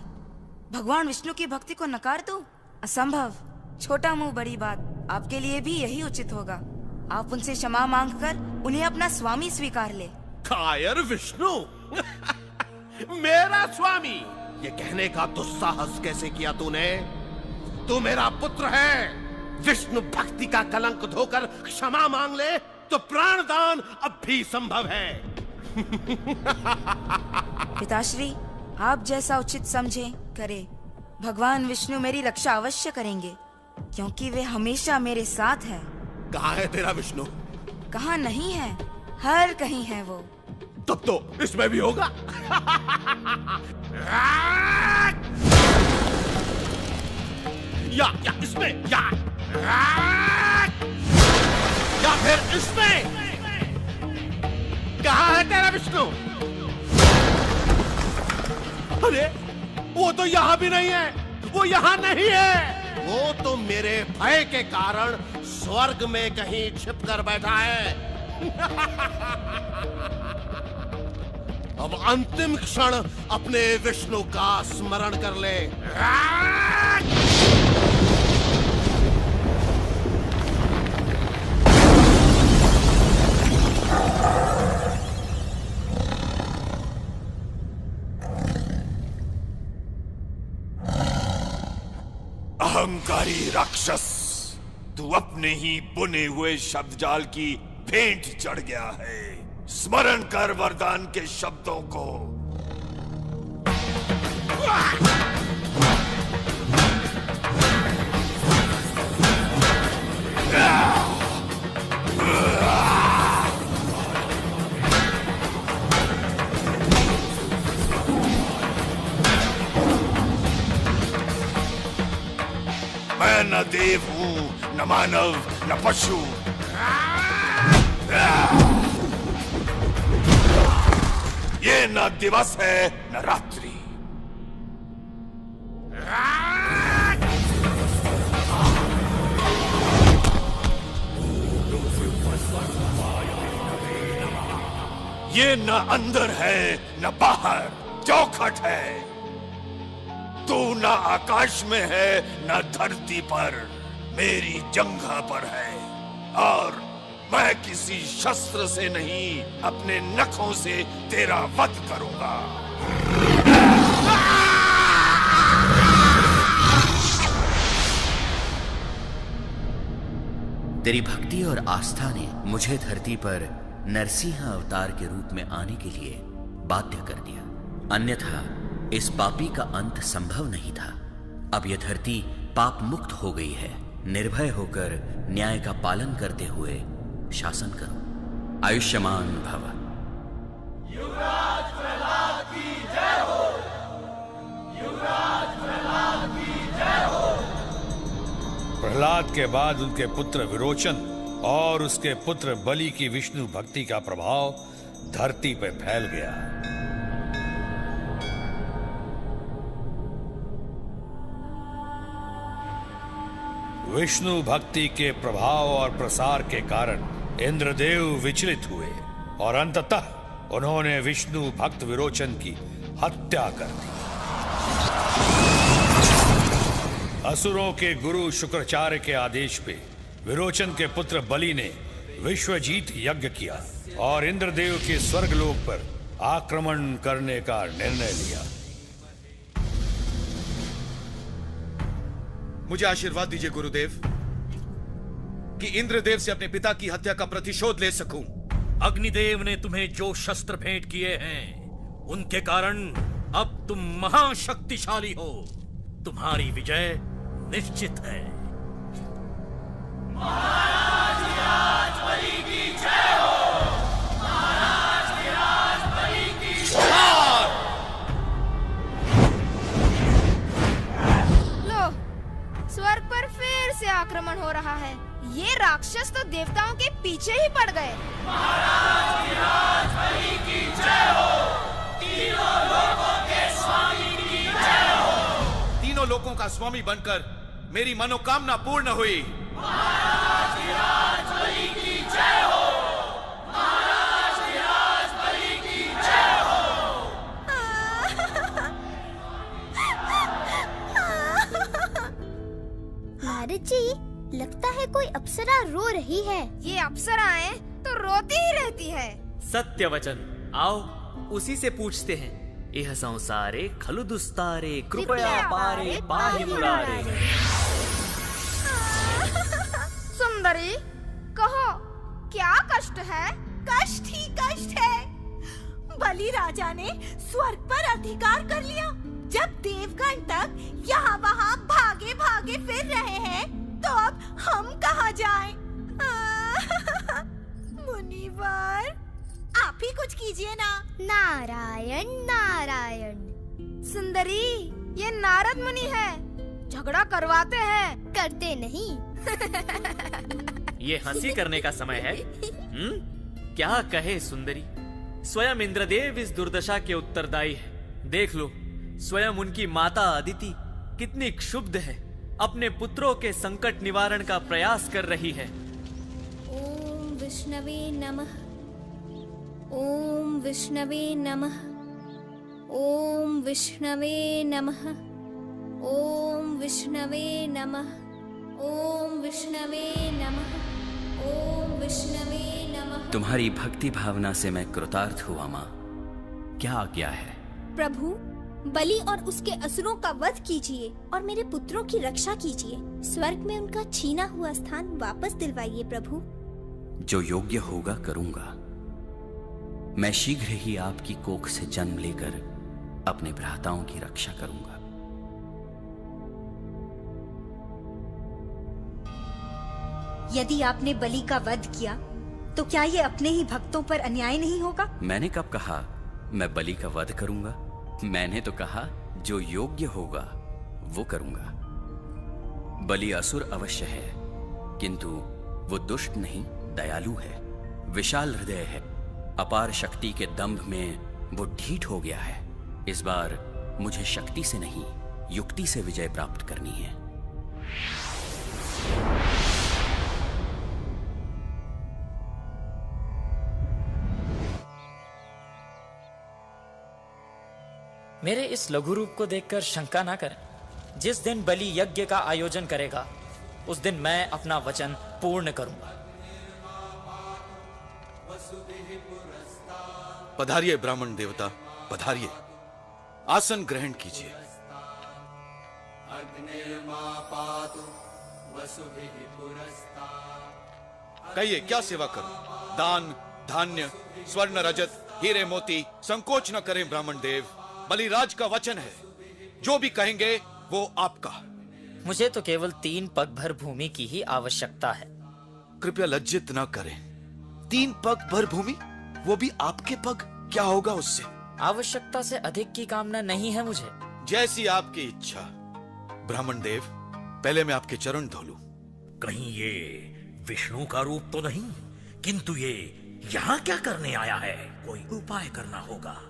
भगवान विष्णु की भक्ति को नकार दो? असंभव। छोटा मुंह बड़ी बात, आपके लिए भी यही उचित होगा। आप उनसे क्षमा मांगकर उन्हें अपना स्वामी स्वीकार ले। कायर विष्णु मेरा स्वामी, ये कहने का दुस्साहस कैसे किया तूने? तू मेरा पुत्र है। विष्णु भक्ति का कलंक धोकर क्षमा मांग ले तो प्राणदान अब भी संभव है। पिताश्री, आप जैसा उचित समझे करे। भगवान विष्णु मेरी रक्षा अवश्य करेंगे, क्योंकि वे हमेशा मेरे साथ हैं। कहाँ है तेरा विष्णु? कहाँ नहीं है, हर कहीं है वो। तब तो इसमें भी होगा। या इसमें, या फिर इसमें। कहाँ है तेरा विष्णु? अरे वो तो यहाँ भी नहीं है, वो यहाँ नहीं है। वो तो मेरे भय के कारण स्वर्ग में कहीं छिप कर बैठा है। अब अंतिम क्षण अपने विष्णु का स्मरण कर ले। अहंकारी राक्षस, तू अपने ही बुने हुए शब्द जाल की भेंट चढ़ गया है। स्मरण कर वरदान के शब्दों को। मैं न देव हूं, न मानव, न पशु। ये न दिवस है न रात्रि। ये न अंदर है न बाहर, चौखट है। तू न आकाश में है न धरती पर, मेरी जंघा पर है। और मैं किसी शस्त्र से नहीं, अपने नखों से तेरा वध करूंगा। तेरी भक्ति और आस्था ने मुझे धरती पर नरसिंह अवतार के रूप में आने के लिए बाध्य कर दिया, अन्यथा इस पापी का अंत संभव नहीं था। अब यह धरती पाप मुक्त हो गई है। निर्भय होकर न्याय का पालन करते हुए शासन करो। आयुष्मान भव। युवराज प्रहलाद की जय हो। युवराज प्रहलाद की जय हो। प्रहलाद के बाद उनके पुत्र विरोचन और उसके पुत्र बलि की विष्णु भक्ति का प्रभाव धरती पर फैल गया। विष्णु भक्ति के प्रभाव और प्रसार के कारण इंद्रदेव विचलित हुए और अंततः उन्होंने विष्णु भक्त विरोचन की हत्या कर दी। असुरों के गुरु शुक्राचार्य के आदेश पे विरोचन के पुत्र बलि ने विश्वजीत यज्ञ किया और इंद्रदेव के स्वर्गलोक पर आक्रमण करने का निर्णय लिया। मुझे आशीर्वाद दीजिए गुरुदेव कि इंद्रदेव से अपने पिता की हत्या का प्रतिशोध ले सकूं। अग्निदेव ने तुम्हें जो शस्त्र भेंट किए हैं, उनके कारण अब तुम महाशक्तिशाली हो। तुम्हारी विजय निश्चित है। महाराज विराज बलि की जय हो। महाराज विराज बलि की जय। लो, स्वर्ग पर फिर से आक्रमण हो रहा है। ये राक्षस तो देवताओं के पीछे ही पड़ गए। महाराज विराज बलि की जय हो। तीनों लोगों के स्वामी तीनों लोकों का स्वामी बनकर मेरी मनोकामना पूर्ण हुई। महाराज बलि की जय हो। महाराज बलि की जय हो। नारद जी, लगता है कोई अप्सरा रो रही है। ये अप्सराएं तो रोती ही रहती है। सत्य वचन। आओ उसी से पूछते हैं। यह संसारे खलु दुस्तारे कृपया पारे पाहि मुरारे। सुंदरी, कहो क्या कष्ट है? कष्ट ही कष्ट है। बलि राजा ने स्वर्ग पर अधिकार कर लिया। जब देवगण तक यहाँ वहाँ भागे भागे फिर रहे हैं, तो अब हम कहाँ जाएं? मुनिवर, आप ही कुछ कीजिए ना। नारायण नारायण। सुंदरी, ये नारद मुनि है, झगड़ा करवाते हैं। करते नहीं। ये हंसी करने का समय है। क्या कहे सुंदरी, स्वयं इंद्रदेव इस दुर्दशा के उत्तरदायी है। देख लो, स्वयं उनकी माता अदिति कितनी क्षुब्ध है, अपने पुत्रों के संकट निवारण का प्रयास कर रही है। ओम विष्णवे नमः। ओम विष्णवे नमः। ओम विष्णवे नमः। ओम विष्णवे नमः। ओम विष्णवे नमः। ओम विष्णवे नमः। तुम्हारी भक्ति भावना से मैं कृतार्थ हुआ माँ। क्या आज्ञा है? प्रभु, बलि और उसके असुरों का वध कीजिए और मेरे पुत्रों की रक्षा कीजिए। स्वर्ग में उनका छीना हुआ स्थान वापस दिलवाइए प्रभु। जो योग्य होगा करूंगा। मैं शीघ्र ही आपकी कोख से जन्म लेकर अपने भ्राताओं की रक्षा करूंगा। यदि आपने बलि का वध किया तो क्या ये अपने ही भक्तों पर अन्याय नहीं होगा? मैंने कब कहा मैं बलि का वध करूंगा? मैंने तो कहा जो योग्य होगा वो करूंगा। बलि असुर अवश्य है, किंतु वो दुष्ट नहीं, दयालु है, विशाल हृदय है। अपार शक्ति के दंभ में वो ढीठ हो गया है। इस बार मुझे शक्ति से नहीं, युक्ति से विजय प्राप्त करनी है। मेरे इस लघु रूप को देखकर शंका ना करें। जिस दिन बलि यज्ञ का आयोजन करेगा, उस दिन मैं अपना वचन पूर्ण करूंगा। पधारिए ब्राह्मण देवता, पधारिए, आसन ग्रहण कीजिए। कहिए क्या सेवा करूं? दान, धान्य, स्वर्ण, रजत, हीरे मोती, संकोच न करें ब्राह्मण देव। बलिराज का वचन है, जो भी कहेंगे वो आपका। मुझे तो केवल 3 पग भर भूमि की ही आवश्यकता है। कृपया लज्जित न करें। 3 पग भर भूमि, वो भी आपके पग, क्या होगा उससे? आवश्यकता से अधिक की कामना नहीं है मुझे। जैसी आपकी इच्छा। ब्राह्मण देव, पहले मैं आपके चरण धो लूं। कहीं ये विष्णु का रूप तो नहीं? किंतु ये यहाँ क्या करने आया है? कोई उपाय करना होगा।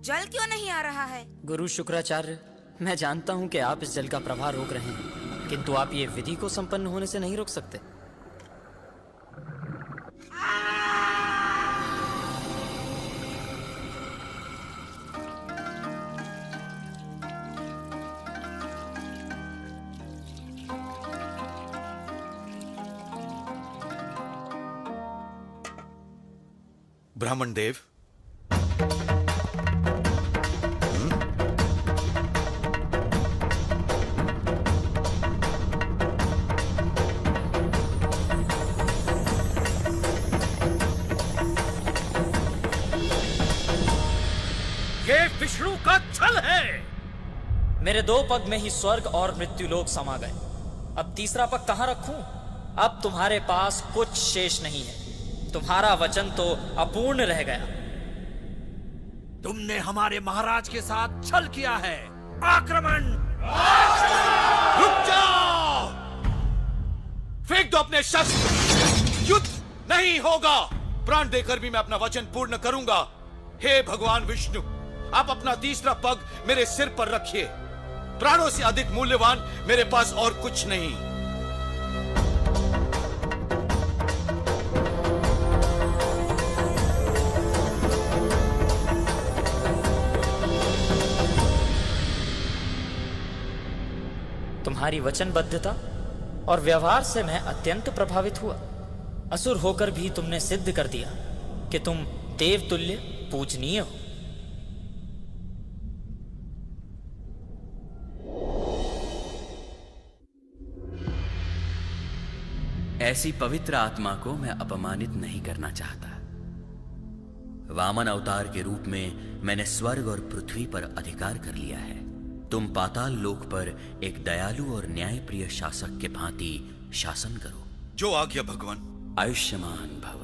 जल क्यों नहीं आ रहा है? गुरु शुक्राचार्य, मैं जानता हूँ कि आप इस जल का प्रवाह रोक रहे हैं, किंतु आप ये विधि को संपन्न होने से नहीं रोक सकते। ब्राह्मण देव, ये विष्णु का छल है। मेरे 2 पग में ही स्वर्ग और मृत्युलोक समा गए। अब तीसरा पग कहां रखूं? अब तुम्हारे पास कुछ शेष नहीं है। तुम्हारा वचन तो अपूर्ण रह गया। तुमने हमारे महाराज के साथ छल किया है। आक्रमण! रुक जाओ! फेंक दो अपने शस्त्र। युद्ध नहीं होगा। प्राण देकर भी मैं अपना वचन पूर्ण करूंगा। हे भगवान विष्णु, आप अपना तीसरा पग मेरे सिर पर रखिए। प्राणों से अधिक मूल्यवान मेरे पास और कुछ नहीं। तुम्हारी वचनबद्धता और व्यवहार से मैं अत्यंत प्रभावित हुआ। असुर होकर भी तुमने सिद्ध कर दिया कि तुम देवतुल्य पूजनीय हो। ऐसी पवित्र आत्मा को मैं अपमानित नहीं करना चाहता। वामन अवतार के रूप में मैंने स्वर्ग और पृथ्वी पर अधिकार कर लिया है। तुम पाताल लोक पर एक दयालु और न्यायप्रिय शासक के भांति शासन करो। जो आज्ञा भगवान। आयुष्मान भव।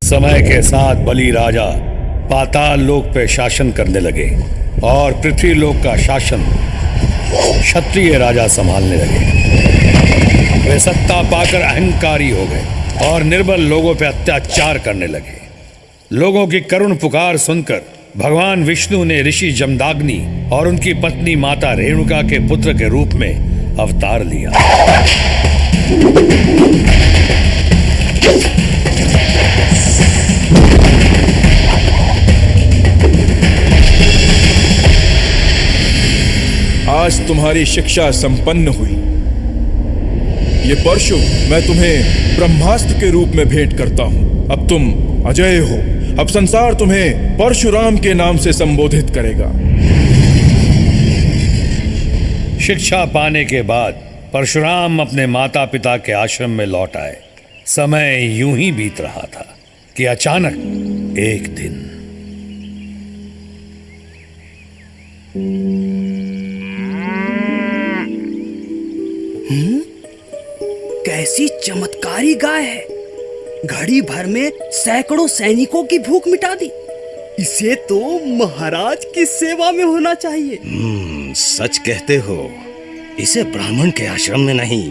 समय के साथ बलि राजा पाताल लोक पे शासन करने लगे और पृथ्वी लोक का शासन क्षत्रिय राजा संभालने लगे। वे सत्ता पाकर अहंकारी हो गए और निर्बल लोगों पर अत्याचार करने लगे। लोगों की करुण पुकार सुनकर भगवान विष्णु ने ऋषि जमदाग्नि और उनकी पत्नी माता रेणुका के पुत्र के रूप में अवतार लिया। आज तुम्हारी शिक्षा संपन्न हुई। ये परशु मैं तुम्हें ब्रह्मास्त्र के रूप में भेंट करता हूं। अब तुम अजय हो। अब संसार तुम्हें परशुराम के नाम से संबोधित करेगा। शिक्षा पाने के बाद परशुराम अपने माता पिता के आश्रम में लौट आए। समय यूं ही बीत रहा था कि अचानक एक दिन कैसी चमत्कारी गाय है। घड़ी भर में सैकड़ों सैनिकों की भूख मिटा दी। इसे तो महाराज की सेवा में होना चाहिए। सच कहते हो। इसे ब्राह्मण के आश्रम में नहीं,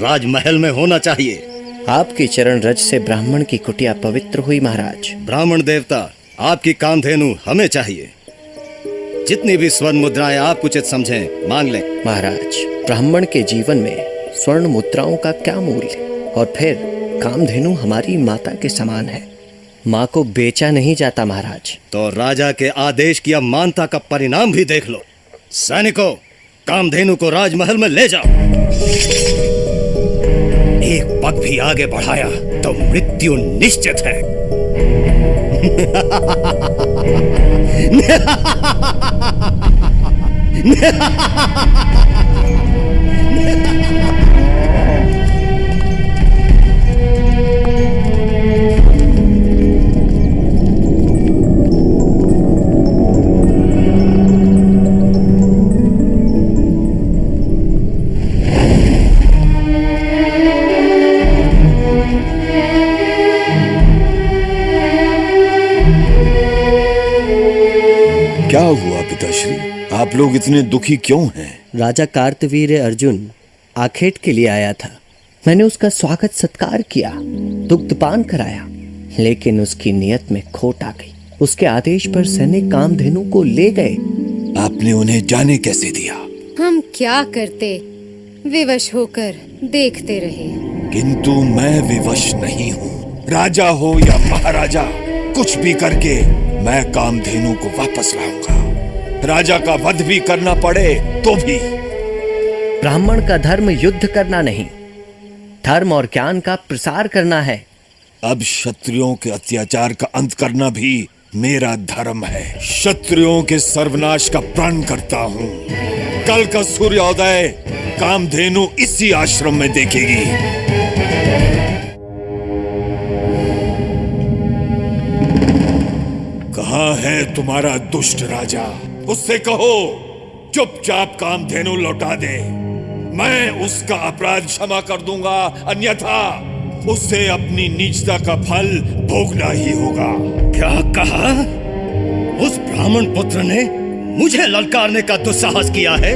राजमहल में होना चाहिए। आपकी चरण रज से ब्राह्मण की कुटिया पवित्र हुई महाराज। ब्राह्मण देवता, आपकी कामधेनु हमें चाहिए। जितनी भी स्वर्ण मुद्राएं आप उचित समझें मांग लें। महाराज, ब्राह्मण के जीवन में स्वर्ण मुद्राओं का क्या मूल्य, और फिर कामधेनु हमारी माता के समान है। माँ को बेचा नहीं जाता महाराज। तो राजा के आदेश की अमानता का परिणाम भी देख लो। सैनिकों, कामधेनु को राजमहल में ले जाओ। एक पग भी आगे बढ़ाया तो मृत्यु निश्चित है। क्या हुआ पिताश्री? आप लोग इतने दुखी क्यों हैं? राजा कार्तवीर्य अर्जुन आखेट के लिए आया था। मैंने उसका स्वागत सत्कार किया, दुग्धपान कराया, लेकिन उसकी नियत में खोट आ गई। उसके आदेश पर सैनिक कामधेनु को ले गए। आपने उन्हें जाने कैसे दिया? हम क्या करते, विवश होकर देखते रहे। किंतु मैं विवश नहीं हूँ। राजा हो या महाराजा, कुछ भी करके मैं कामधेनु को वापस लाऊंगा। राजा का वध भी करना पड़े तो भी। ब्राह्मण का धर्म युद्ध करना नहीं, धर्म और ज्ञान का प्रसार करना है। अब क्षत्रियों के अत्याचार का अंत करना भी मेरा धर्म है। क्षत्रियों के सर्वनाश का प्रण करता हूँ। कल का सूर्योदय कामधेनु इसी आश्रम में देखेगी। कहाँ है तुम्हारा दुष्ट राजा? उससे कहो चुपचाप कामधेनु लौटा दे। मैं उसका अपराध क्षमा कर दूंगा, अन्यथा उसे अपनी नीचता का फल भोगना ही होगा। क्या कहा? उस ब्राह्मण पुत्र ने मुझे ललकारने का दुस्साहस किया है।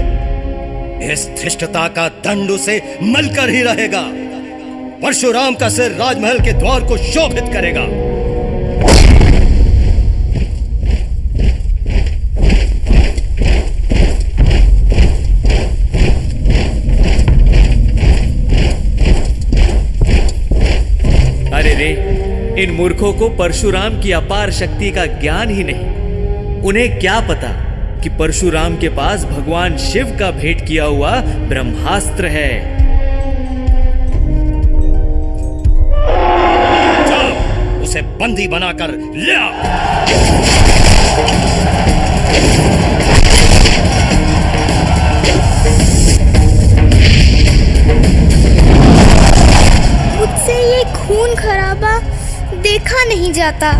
इस धृष्टता का दंड उसे मलकर ही रहेगा। परशुराम का सिर राजमहल के द्वार को शोभित करेगा। अरे रे, इन मूर्खों को परशुराम की अपार शक्ति का ज्ञान ही नहीं। उन्हें क्या पता कि परशुराम के पास भगवान शिव का भेंट किया हुआ ब्रह्मास्त्र है। जाओ, उसे बंदी बनाकर ले आओ। मुझसे ये खून खराबा देखा नहीं जाता।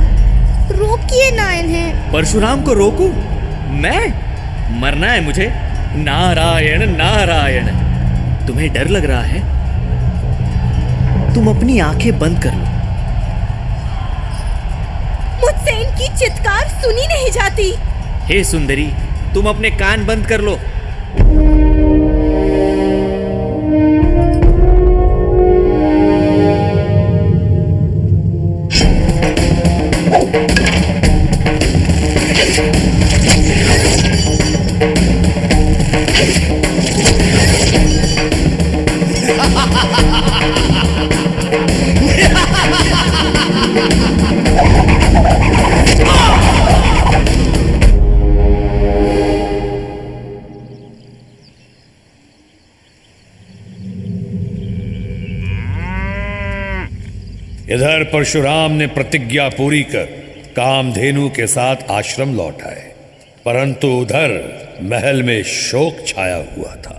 रोकिए ना इन्हें। परशुराम को रोकूं? मैं? मरना है मुझे? नारायण नारायण। तुम्हें डर लग रहा है? तुम अपनी आंखें बंद कर लो। मुझसे इनकी चित्कार सुनी नहीं जाती। हे सुंदरी, तुम अपने कान बंद कर लो। परशुराम ने प्रतिज्ञा पूरी कर कामधेनु के साथ आश्रम लौट आए, परंतु उधर महल में शोक छाया हुआ था।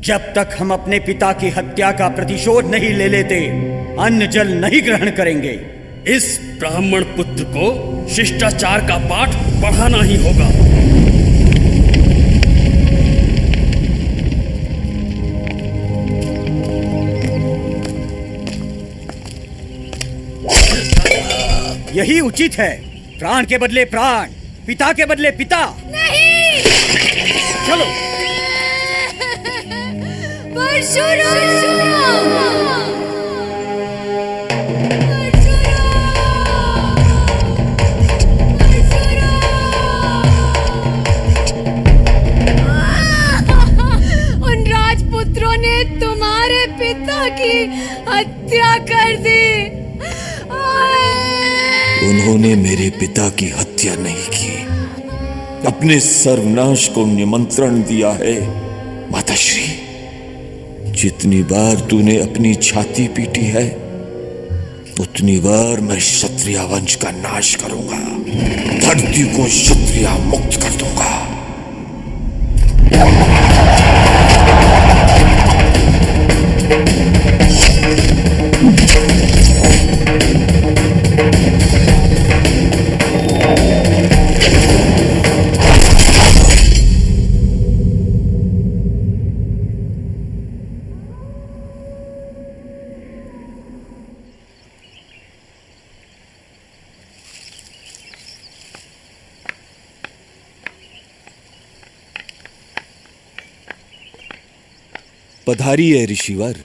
जब तक हम अपने पिता की हत्या का प्रतिशोध नहीं ले लेते, अन्न जल नहीं ग्रहण करेंगे। इस ब्राह्मण पुत्र को शिष्टाचार का पाठ पढ़ाना ही होगा। यही उचित है। प्राण के बदले प्राण, पिता के बदले पिता। नहीं! चलो। उन राजपुत्रों ने तुम्हारे पिता की हत्या कर दी। उन्होंने मेरे पिता की हत्या नहीं की, अपने सर्वनाश को निमंत्रण दिया है। माताश्री, जितनी बार तूने अपनी छाती पीटी है, उतनी बार मैं क्षत्रिय वंश का नाश करूंगा, धरती को क्षत्रिय मुक्त कर दूंगा। पधारिए ऋषिवर।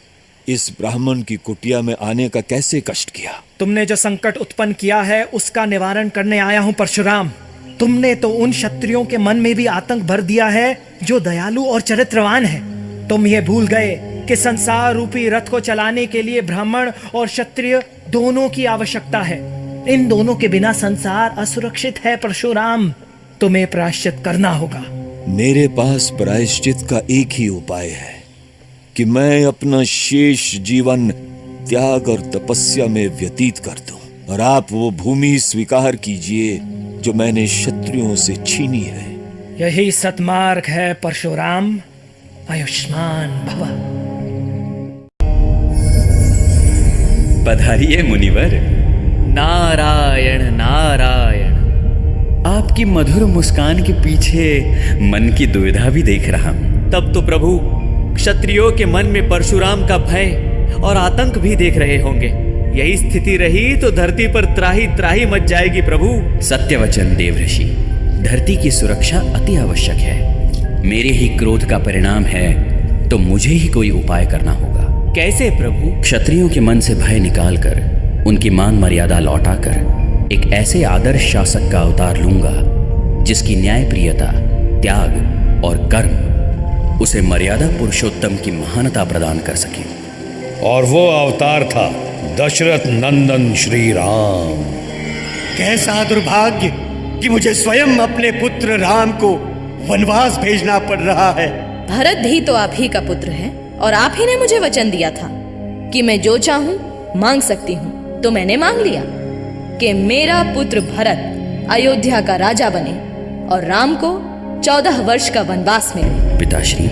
इस ब्राह्मण की कुटिया में आने का कैसे कष्ट किया? तुमने जो संकट उत्पन्न किया है उसका निवारण करने आया हूं परशुराम। तुमने तो उन क्षत्रियों के मन में भी आतंक भर दिया है जो दयालु और चरित्रवान है। तुम ये भूल गए कि संसार रूपी रथ को चलाने के लिए ब्राह्मण और क्षत्रिय दोनों की आवश्यकता है। इन दोनों के बिना संसार असुरक्षित है परशुराम। तुम्हें प्रायश्चित करना होगा। मेरे पास प्रायश्चित का एक ही उपाय है कि मैं अपना शेष जीवन त्याग और तपस्या में व्यतीत कर दूं, और आप वो भूमि स्वीकार कीजिए जो मैंने क्षत्रियों से छीनी है। यही सतमार्ग है परशुराम। आयुष्मान भव। पधारिए मुनिवर। नारायण नारायण। आपकी मधुर मुस्कान के पीछे मन की दुविधा भी देख रहा हूं। तब तो प्रभु क्षत्रियों के मन में परशुराम का भय और आतंक भी देख रहे होंगे। यही स्थिति रही तो धरती पर त्राही त्राही मच जाएगी प्रभु। सत्यवचन देव ऋषि, धरती की सुरक्षा अति आवश्यक है। मेरे ही क्रोध का परिणाम है तो मुझे ही कोई उपाय करना होगा। कैसे प्रभु? क्षत्रियों के मन से भय निकालकर उनकी मान मर्यादा लौटाकर एक ऐसे आदर्श शासक का अवतार लूंगा जिसकी न्यायप्रियता, त्याग और कर्म उसे मर्यादा पुरुषोत्तम की महानता प्रदान कर सके। और वो अवतार था दशरथ नंदन श्री राम। कैसा दुर्भाग्य कि मुझे स्वयं अपने पुत्र राम को वनवास भेजना पड़ रहा है। भरत भी तो आप ही का पुत्र है और आप ही ने मुझे वचन दिया था कि मैं जो चाहूं मांग सकती हूं। तो मैंने मांग लिया कि मेरा पुत्र भरत अयोध्या का राजा बने और राम को 14 वर्ष का वनवास मिले। पिताश्री,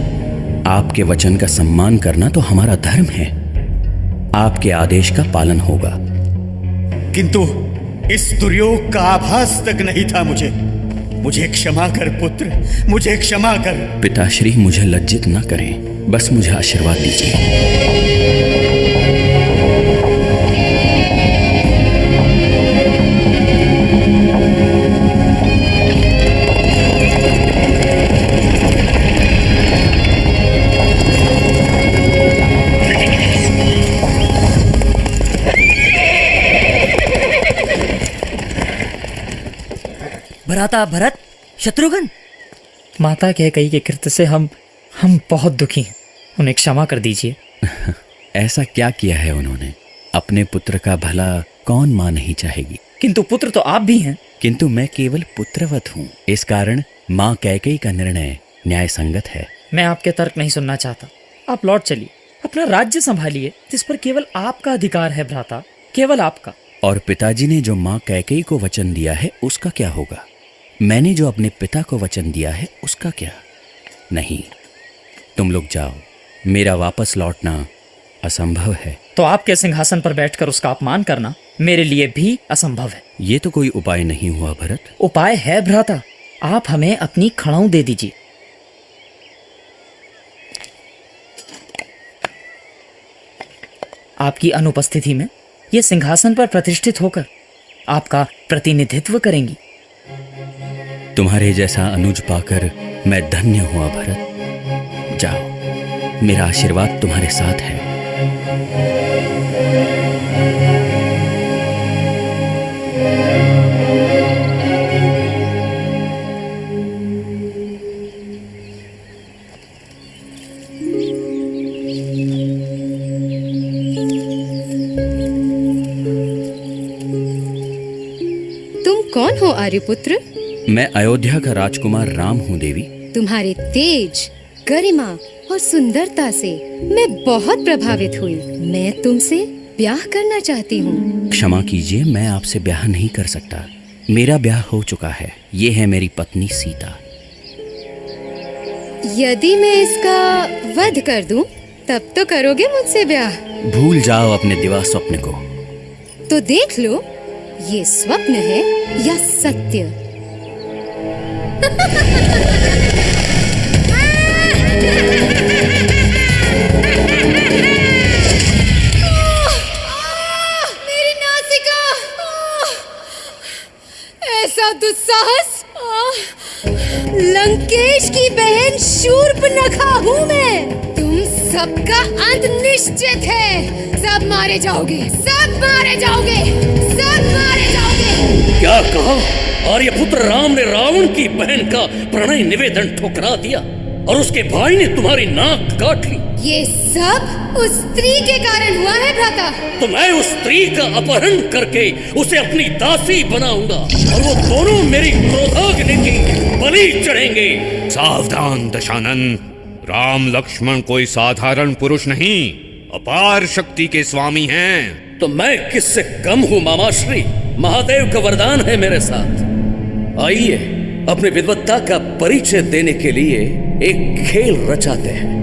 आपके वचन का सम्मान करना तो हमारा धर्म है। आपके आदेश का पालन होगा। किंतु इस दुर्योग का आभास तक नहीं था मुझे। मुझे क्षमा कर पुत्र, मुझे क्षमा कर। पिताश्री, मुझे लज्जित न करें, बस मुझे आशीर्वाद दीजिए। भ्राता भरत, शत्रुघ्न। माता कैकेयी के कृत्य से हम बहुत दुखी हैं। उन्हें क्षमा कर दीजिए। ऐसा क्या किया है उन्होंने? अपने पुत्र का भला कौन मां नहीं चाहेगी? किंतु पुत्र तो आप भी हैं। किंतु मैं केवल पुत्रवत हूँ। इस कारण माँ कैकेयी का निर्णय न्याय संगत है। मैं आपके तर्क नहीं सुनना चाहता। आप लौट चलिए, अपना राज्य संभालिए जिस पर केवल आपका अधिकार है भ्राता, केवल आपका। और पिताजी ने जो माँ कैकेयी को वचन दिया है उसका क्या होगा? मैंने जो अपने पिता को वचन दिया है उसका क्या? नहीं, तुम लोग जाओ, मेरा वापस लौटना असंभव है। तो आपके सिंहासन पर बैठकर उसका अपमान करना मेरे लिए भी असंभव है। ये तो कोई उपाय नहीं हुआ भरत। उपाय है भ्राता, आप हमें अपनी खड़ाऊ दे दीजिए। आपकी अनुपस्थिति में ये सिंहासन पर प्रतिष्ठित होकर आपका प्रतिनिधित्व करेंगी। तुम्हारे जैसा अनुज पाकर मैं धन्य हुआ भरत। जाओ, मेरा आशीर्वाद तुम्हारे साथ है। तुम कौन हो आर्यपुत्र? मैं अयोध्या का राजकुमार राम हूँ देवी। तुम्हारे तेज, गरिमा और सुंदरता से मैं बहुत प्रभावित हुई। मैं तुमसे ब्याह करना चाहती हूँ। क्षमा कीजिए, मैं आपसे ब्याह नहीं कर सकता। मेरा ब्याह हो चुका है। ये है मेरी पत्नी सीता। यदि मैं इसका वध कर दूं, तब तो करोगे मुझसे ब्याह? भूल जाओ अपने दिवा स्वप्न को। तो देख लो, ये स्वप्न है या सत्य। मेरी नासिका! ऐसा दुस्साहस! लंकेश की बहन शूर्पणखा हूँ मैं। तुम सबका अंत निश्चित है। सब मारे जाओगे, सब मारे जाओगे, सब मारे जाओगे। क्या कहा? आर्यपुत्र राम ने रावण की बहन का प्रणय निवेदन ठुकरा दिया और उसके भाई ने तुम्हारी नाक काट ली। ये सब उस स्त्री के कारण हुआ है भ्राता। तो मैं उस स्त्री का अपहरण करके उसे अपनी दासी बनाऊंगा और वो दोनों मेरी क्रोधाग्नि की बलि चढ़ेंगे। सावधान दशानन, राम लक्ष्मण कोई साधारण पुरुष नहीं, अपार शक्ति के स्वामी हैं। तो मैं किससे कम हूँ मामाश्री? महादेव का वरदान है मेरे साथ। आइए, अपनी विद्वत्ता का परिचय देने के लिए एक खेल रचाते हैं।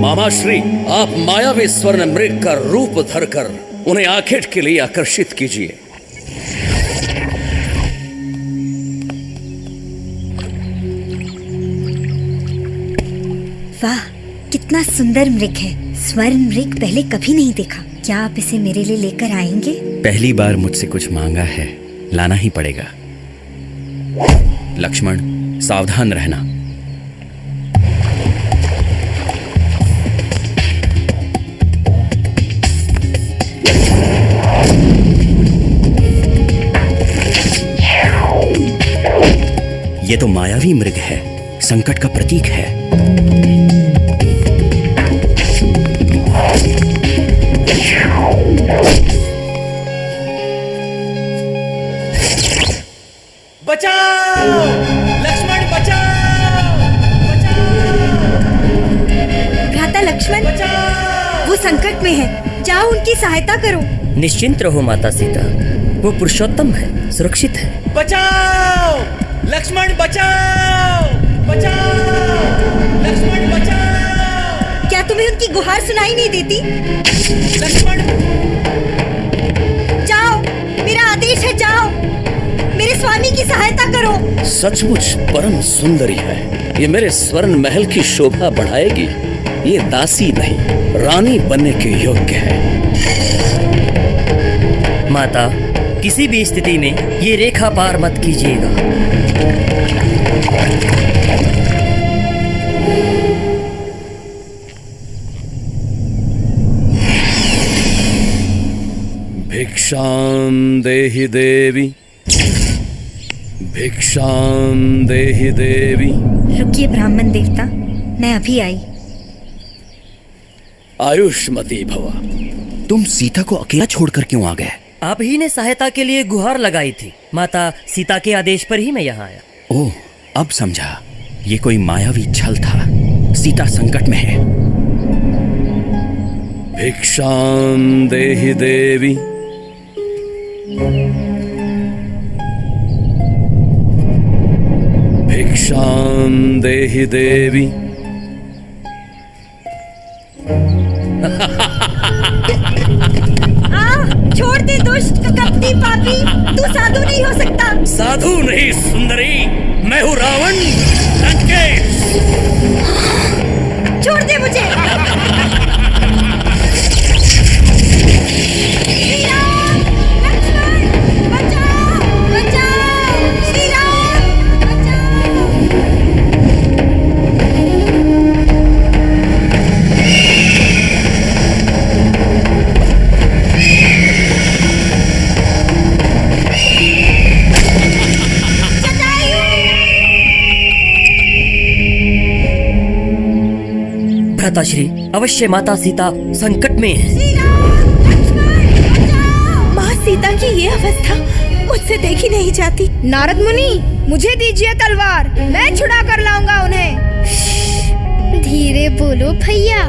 मामाश्री, आप मायावी स्वर्ण मृग का रूप धरकर उन्हें आखेट के लिए आकर्षित कीजिए। वाह, कितना सुंदर मृग है। स्वर्ण मृग पहले कभी नहीं देखा। क्या आप इसे मेरे लिए लेकर आएंगे? पहली बार मुझसे कुछ मांगा है, लाना ही पड़ेगा। लक्ष्मण, सावधान रहना। ये तो मायावी मृग है, संकट का प्रतीक है। बचाओ! लक्ष्मण बचाओ! भ्राता लक्ष्मण, वो संकट में है। जाओ उनकी सहायता करो। निश्चिंत रहो माता सीता, वो पुरुषोत्तम है, सुरक्षित है। बचाओ! लक्ष्मण बचाओ! बचाओ! लक्ष्मण बचाओ! क्या तुम्हें उनकी गुहार सुनाई नहीं देती? लक्ष्मण! जाओ, मेरा आदेश है, जाओ। मेरे स्वामी की सहायता करो। सचमुच परम सुंदरी है। ये मेरे स्वर्ण महल की शोभा बढ़ाएगी। ये दासी नहीं, रानी बनने के योग्य है। माता, किसी भी स्थिति में ये रेखा पार मत कीजिएगा। भिक्षां देहि देवी, भिक्षां देहि देवी। रुकिए ब्राह्मण देवता, मैं अभी आई। आयुष्मती भवा। तुम सीता को अकेला छोड़कर क्यों आ गए? आप ही ने सहायता के लिए गुहार लगाई थी। माता सीता के आदेश पर ही मैं यहाँ आया। ओह, अब समझा। ये कोई मायावी छल था। सीता संकट में है। भिक्षां देहि देवी। भिक्षां देहि देवी। छोड़ दे दुष्ट कपटी पापी, तू साधु नहीं हो सकता। साधु नहीं सुंदरी, मैं हूँ रावण लंकेश। छोड़ दे मुझे। श्री राम, लक्ष्मण, बचाओ, बचाओ, श्री राम, बचाओ। भ्राताश्री, अवश्य माता सीता संकट में है। माँ सीता की ये अवस्था मुझसे देखी नहीं जाती। नारद मुनि, मुझे दीजिए तलवार, मैं छुड़ा कर लाऊंगा उन्हें। धीरे बोलो भैया,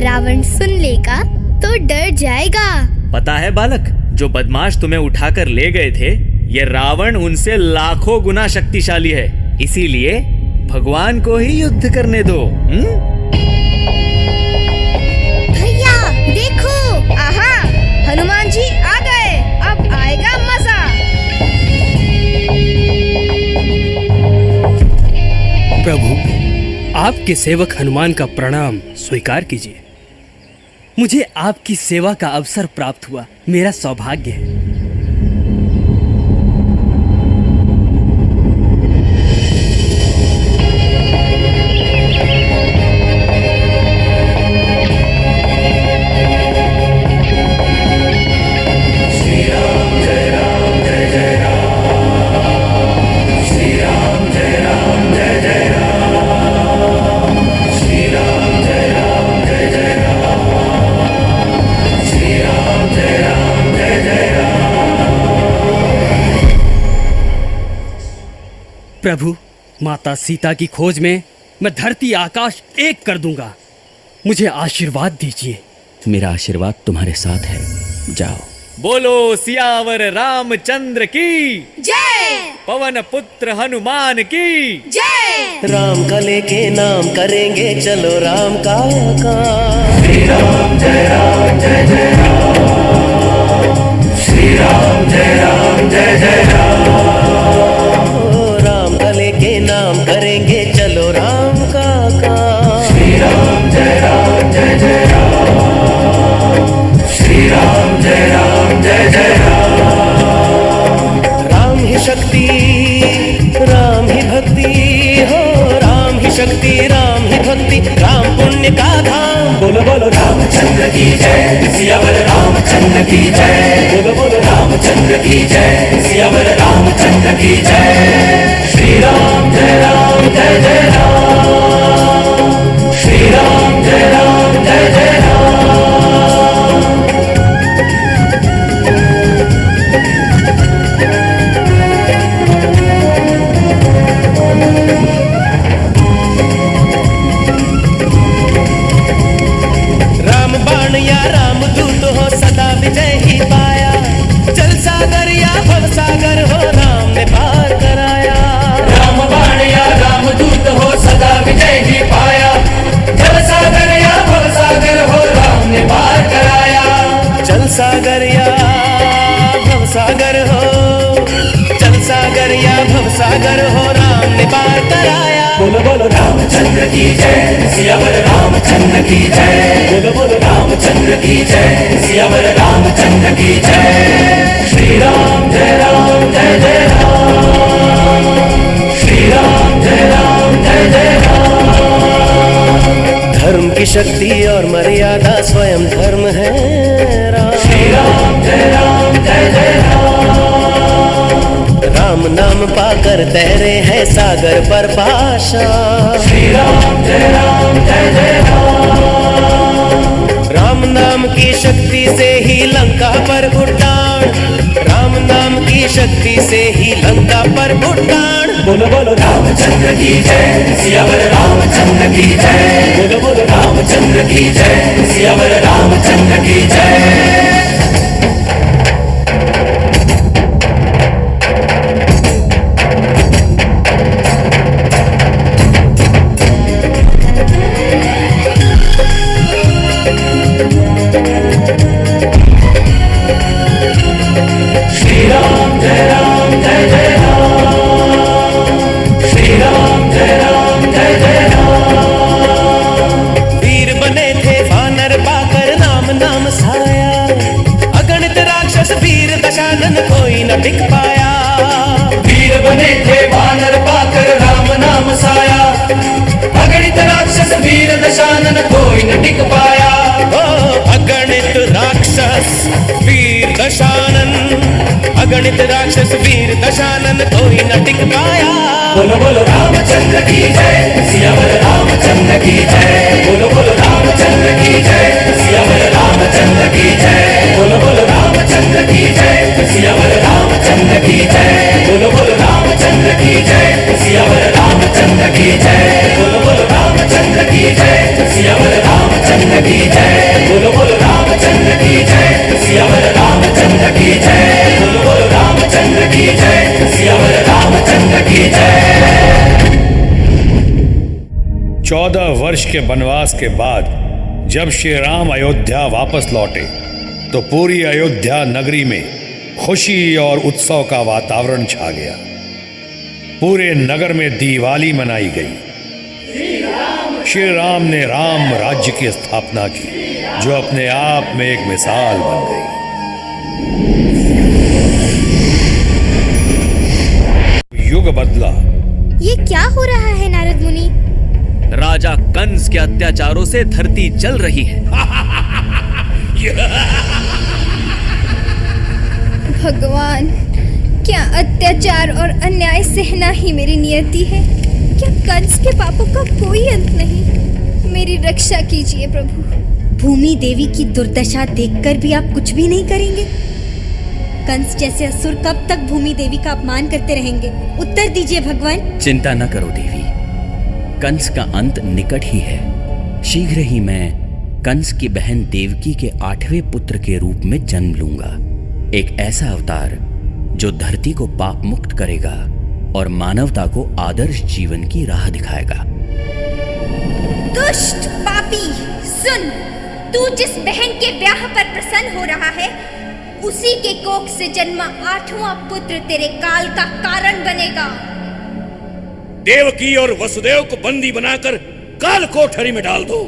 रावण सुन लेगा तो डर जाएगा। पता है बालक, जो बदमाश तुम्हें उठाकर ले गए थे, ये रावण उनसे लाखों गुना शक्तिशाली है। इसीलिए भगवान को ही युद्ध करने दो। हनुमान जी आ गए, अब आएगा मजा। प्रभु, आपके सेवक हनुमान का प्रणाम स्वीकार कीजिए। मुझे आपकी सेवा का अवसर प्राप्त हुआ, मेरा सौभाग्य है। प्रभु, माता सीता की खोज में मैं धरती आकाश एक कर दूंगा। मुझे आशीर्वाद दीजिए। मेरा आशीर्वाद तुम्हारे साथ है, जाओ। बोलो सियावर रामचंद्र की जय। पवन पुत्र हनुमान की जय। राम का लेके नाम करेंगे, चलो राम का काम। श्री राम जय राम जय जय राम। श्री राम जय राम जय जय राम। राम का लेके नाम करेंगे, चलो राम का काम। श्री राम जय राम जय जय राम। श्री राम जय राम जय जय राम। राम ही शक्ति, राम ही भक्ति हो। राम ही शक्ति, राम ही भक्ति, राम पुण्य का धाम। बोलो बोलो रामचंद्र की जय, सियावर रामचंद्र की जय। बोलो बोलो रामचंद्र की जय, सियावर रामचंद्र की जय। श्री राम जय राम जय जय राम। श्री राम जय राम जय जय राम। राम बाण या राम दूत हो, सदा विजय ही पाया। जल सागर या भव सागर हो, राम ने पार कराया। राम बाण या राम दूत हो, सदा विजय ही पाया। जल सागर या भव सागर हो, राम ने पार कराया। जल सागर या भव सागर हो, जल सागर या भव सागर हो, राम ने पार कराया। बोलो बोलो रामचंद्र की जय, सियावर रामचंद्र की जय। बोलो बोलो रामचंद्र की जय, सियावर रामचंद्र की जय। श्री राम जय राम जय जय राम। श्री राम जय राम जय जय राम। धर्म की शक्ति और मर्यादा स्वयं धर्म है राम। श्री राम जय राम जय जय राम। राम नाम पाकर तैरे हैं सागर पर पाशा। श्री राम जय जय राम। राम नाम की शक्ति से ही लंका पर उड़ान। राम राम नाम की शक्ति से ही लंका पर उठान। बोलो बोलो रामचंद्र की जय, सियावर रामचंद्र की जय। बोलो बोलो रामचंद्र की जय, सियावर रामचंद्र की जय। कोई न टिक पाया, वीर बने थे वानर पाकर राम नाम साया। अगणित राक्षस वीर दशानन कोई न टिक पाया। ओ अगणित राक्षस वीर दशानन, अगणित राक्षस वीर दशानन कोई न टिक पाया। बोलो बोलो रामचंद्र की जय, सियावर रामचंद्र की जय। बोलो बोलो रामचंद्र की जय, सियावर रामचंद्र की जय। बोलो बोलो रामचंद्र की जय, सियावर रामचंद्र की जय। बोलो बोलो रामचंद्र की जय, सियावर रामचंद्र की जय। बोलो बोलो रामचंद्र की जय, सियावर रामचंद्र की जय। बोलो बोलो रामचंद्र की जय, सियावर रामचंद्र की जय। बोलो बोलो रामचंद्र की जय, सियावर रामचंद्र की जय। 14 वर्ष के वनवास के बाद जब श्री राम अयोध्या वापस लौटे तो पूरी अयोध्या नगरी में खुशी और उत्सव का वातावरण छा गया। पूरे नगर में दिवाली मनाई गई। श्री राम ने राम राज्य की स्थापना की, जो अपने आप में एक मिसाल बन गई। युग बदला। ये क्या हो रहा है नारद मुनि? राजा कंस के अत्याचारों से धरती जल रही है। भगवान, क्या अत्याचार और अन्याय सहना ही मेरी नियति है? क्या कंस के पापों का कोई अंत नहीं? मेरी रक्षा कीजिए प्रभु। भूमि देवी की दुर्दशा देखकर भी आप कुछ भी नहीं करेंगे? कंस जैसे असुर कब तक भूमि देवी का अपमान करते रहेंगे? उत्तर दीजिए भगवान। चिंता न करो देवी, कंस का अंत निकट ही है। शीघ्र ही मैं कंस की बहन देवकी के 8वें पुत्र के रूप में जन्म लूंगा। एक ऐसा अवतार जो धरती को पाप मुक्त करेगा और मानवता को आदर्श जीवन की राह दिखाएगा। दुष्ट पापी, सुन, तू जिस बहन के ब्याह पर प्रसन्न हो रहा है, उसी के कोख से जन्मा 8वां पुत्र तेरे काल का कारण बनेगा। देवकी और वसुदेव को बंदी बनाकर काल कोठरी में डाल दो।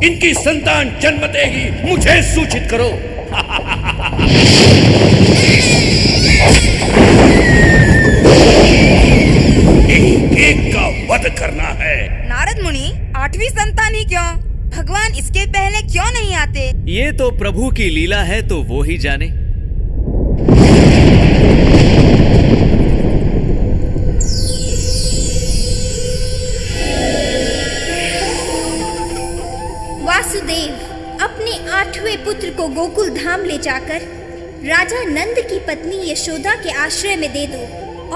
इनकी संतान जन्मते ही मुझे सूचित करो। एक का वध करना है। नारद मुनि, 8वीं संतान ही क्यों? भगवान इसके पहले क्यों नहीं आते? ये तो प्रभु की लीला है, तो वो ही जाने। वासुदेव, अपने 8वें पुत्र को गोकुल धाम ले जाकर राजा नंद की पत्नी यशोदा के आश्रय में दे दो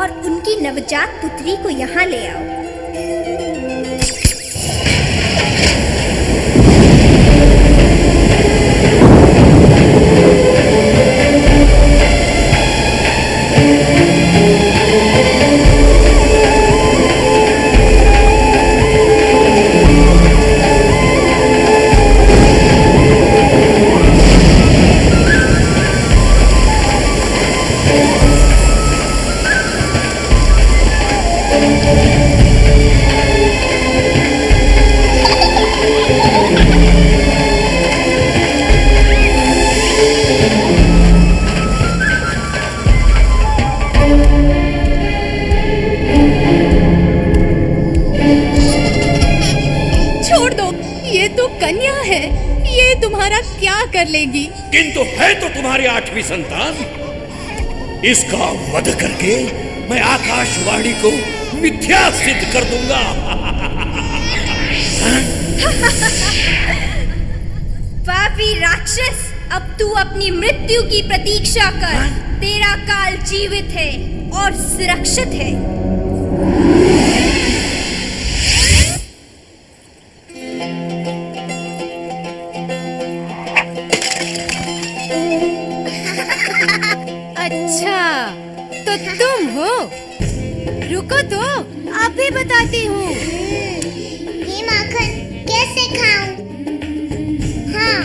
और उनकी नवजात पुत्री को यहाँ ले आओ। कर लेगी। किंतु है तो तुम्हारी 8वीं संतान। इसका वध करके मैं आकाशवाणी को मिथ्या सिद्ध कर दूंगा। पापी राक्षस, अब तू अपनी मृत्यु की प्रतीक्षा कर। तेरा काल जीवित है और सुरक्षित है। अच्छा, तो तुम हो? रुको तो, आप भी बताती हूँ। ये माखन कैसे खाऊं? हाँ,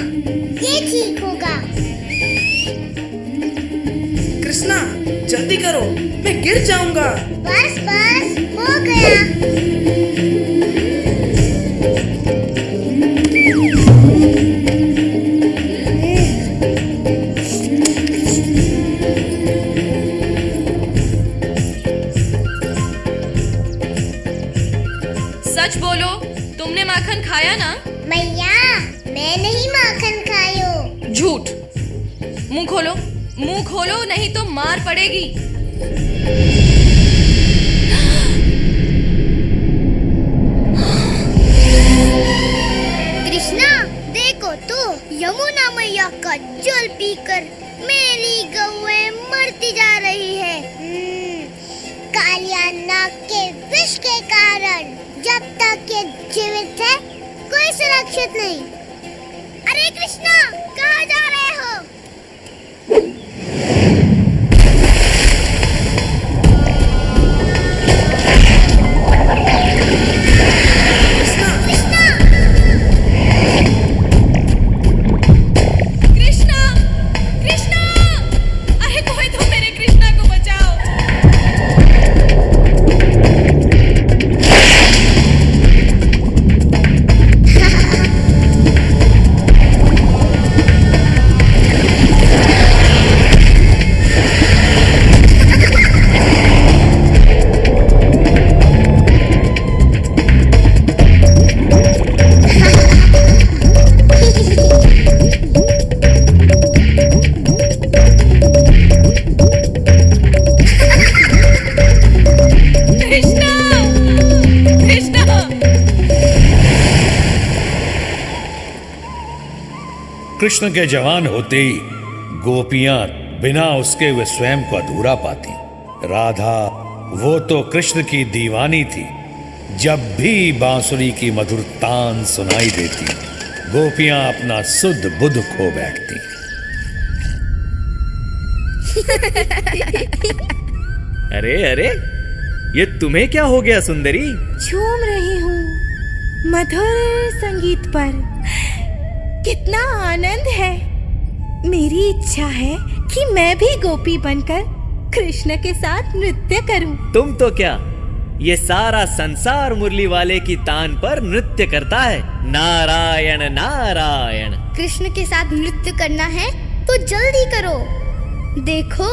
ये ठीक होगा। कृष्णा, जल्दी करो, मैं गिर जाऊंगा। बस बस, हो गया। सच बोलो, तुमने माखन खाया ना? मैया, मैं नहीं माखन खायो। झूठ। मुंह खोलो, मुंह खोलो, नहीं तो मार पड़ेगी। कृष्णा, देखो तो, यमुना मैया का जल पीकर मेरी गौएं मरती जा रही है। कालिया नाग के विष के कारण जब तक ये जीवित है, कोई सुरक्षित नहीं। अरे कृष्णा, कहाँ जा रहे हो? कृष्ण के जवान होते ही गोपियां बिना उसके वे स्वयं को अधूरा पाती। राधा, वो तो कृष्ण की दीवानी थी। जब भी बांसुरी की मधुर तान सुनाई देती, गोपियां अपना सुध बुध खो बैठती। अरे अरे, ये तुम्हें क्या हो गया सुंदरी? झूम रही हूँ मधुर संगीत पर। कितना आनंद है। मेरी इच्छा है कि मैं भी गोपी बनकर कृष्ण के साथ नृत्य करूं। तुम तो क्या, ये सारा संसार मुरली वाले की तान पर नृत्य करता है। नारायण नारायण। कृष्ण के साथ नृत्य करना है तो जल्दी करो। देखो,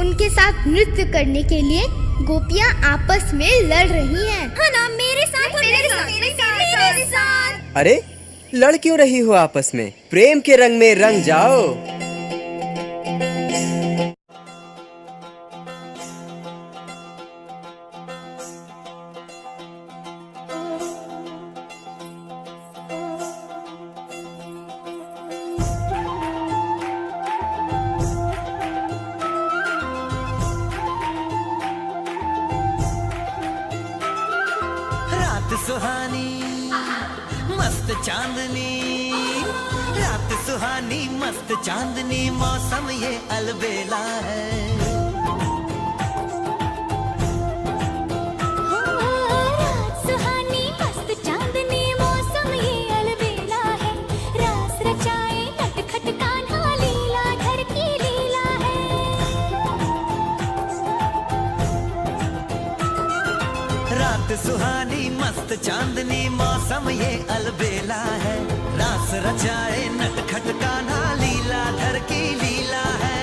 उनके साथ नृत्य करने के लिए गोपियां आपस में लड़ रही हैं। हाँ ना, मेरे साथ, मेरे साथ। अरे, लड़ क्यों रही हो आपस में? प्रेम के रंग में रंग जाओ। रात सुहानी मस्त चांदनी, रात सुहानी मस्त चांदनी, मौसम ये अलबेला है। रात सुहानी मस्त चांदनी, मौसम ये अलबेला है। रास रचाए नटखट कान्हा, लीला घर की लीला है। रात सुहानी मस्त चांदनी, मौसम ये अलबेला है। रास रचाए नटखट कान्हा, लीला धर की लीला है।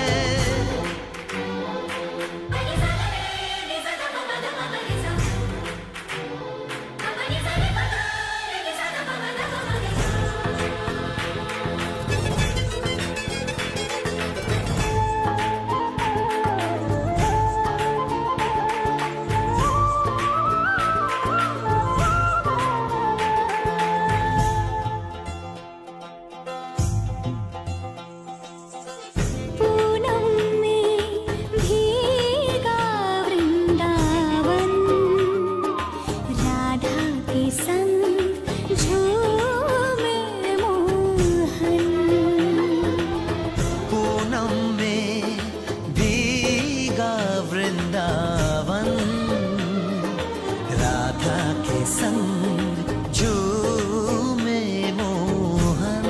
संग झूमे मोहन।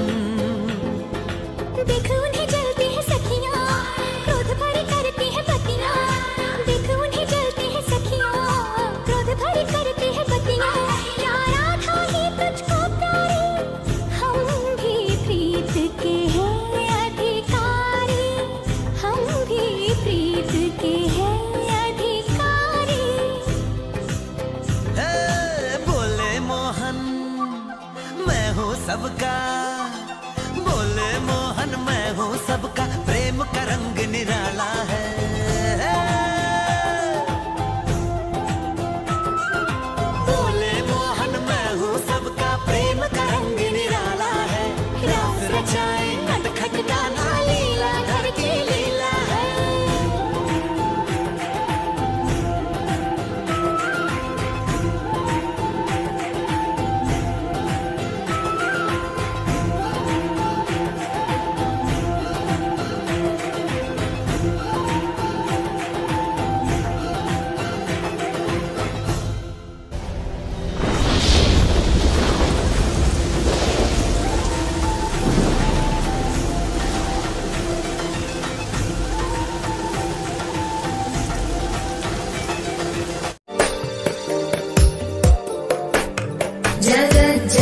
देख उन्हें जलती है सखियाँ, क्रोध भरी करती है पतियाँ। देख उन्हें जलती है सखियाँ, क्रोध भरी करती है पतियाँ। प्यारा था ही तुझको प्यारी, हम भी प्रीत के हैं अधिकारी। हम भी प्रीत के हैं अधिकारी। बोले मोहन मैं हूँ सबका, बोले मोहन मैं हूँ सबका, प्रेम का रंग निराला है। बोले मोहन मैं हूँ सबका, प्रेम का रंग निराला है। रास रचाए नटखट गाना, लीला घर की लीला है।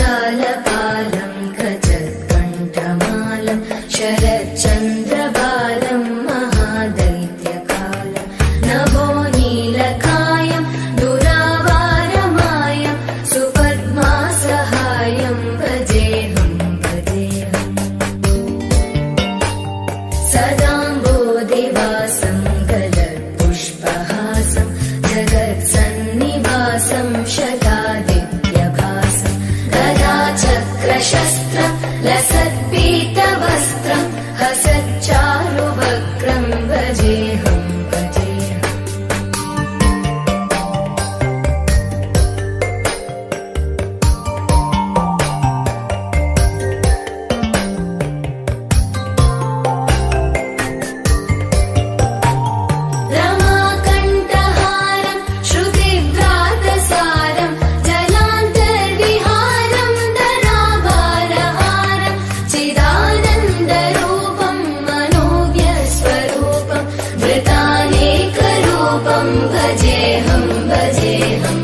जगज्जालपालं गजत्कण्ठमालं शरच्चन्द्रबालं महादैत्यकालं नभो नीलकायं दुरावारमायं सुपद्मासहायं भजेऽहं भजेऽहम्। सदाम्बोधिवासं गलत्पुष्पहासं जगत्सन्निवासं शतादित्यभासं गदाचक्रशस्त्रं लसत्पीतवस्त्रं हसच्चारुवक्त्रं भजेऽहं भजेऽहम्। रमाकण्ठहारं श्रुतिव्रातसारं जलान्तर्विहारं धराभारहारं चिदानन्दरूपं मनोव्यस्वरूपं वृतानेकरूपं भजेऽहं भजेऽहम्।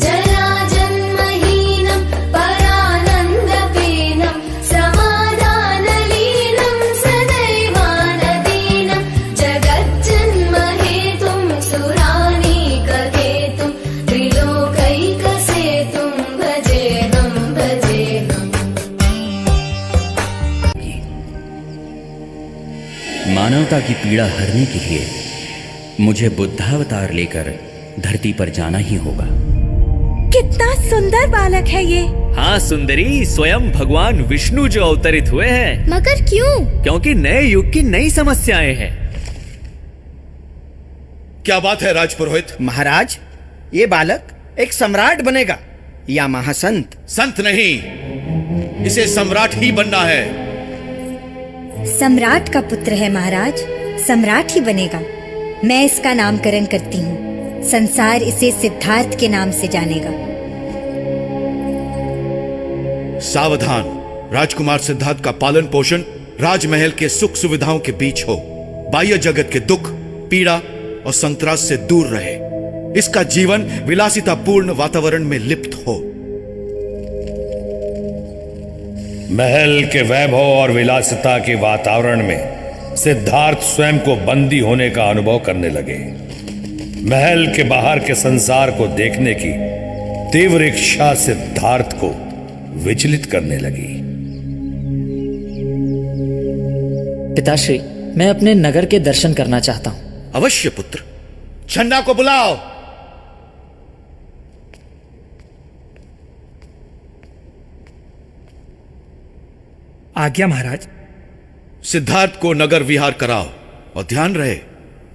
जराजन्महीनं परानन्दपीनं समाधानलीनं सदैवानदीनं जगज्जन्महेतुं सुरानीककेतुं त्रिलोकैकसेतुं भजेऽहं भजेऽहम्। मानवता की पीड़ा हरने के लिए मुझे बुद्धावतार लेकर धरती पर जाना ही होगा। कितना सुंदर बालक है ये। हाँ सुंदरी, स्वयं भगवान विष्णु जो अवतरित हुए हैं। मगर क्यों? क्योंकि नए युग की नई समस्याएं हैं। क्या बात है राजपुरोहित? महाराज, ये बालक एक सम्राट बनेगा या महासंत? संत नहीं, इसे सम्राट ही बनना है। सम्राट का पुत्र है महाराज, सम्राट ही बनेगा। मैं इसका नामकरण करती हूँ, संसार इसे सिद्धार्थ के नाम से जानेगा। सावधान, राजकुमार सिद्धार्थ का पालन पोषण राजमहल के सुख सुविधाओं के बीच हो, बाह्य जगत के दुख, पीड़ा और संतरास से दूर रहे। इसका जीवन विलासितापूर्ण वातावरण में लिप्त हो। महल के वैभव और विलासिता के वातावरण में सिद्धार्थ स्वयं को बंदी होने का अनुभव करने लगे। महल के बाहर के संसार को देखने की तीव्र इच्छा सिद्धार्थ को विचलित करने लगी। पिताश्री, मैं अपने नगर के दर्शन करना चाहता हूँ। अवश्य पुत्र, छन्ना को बुलाओ। आज्ञा महाराज। सिद्धार्थ को नगर विहार कराओ और ध्यान रहे,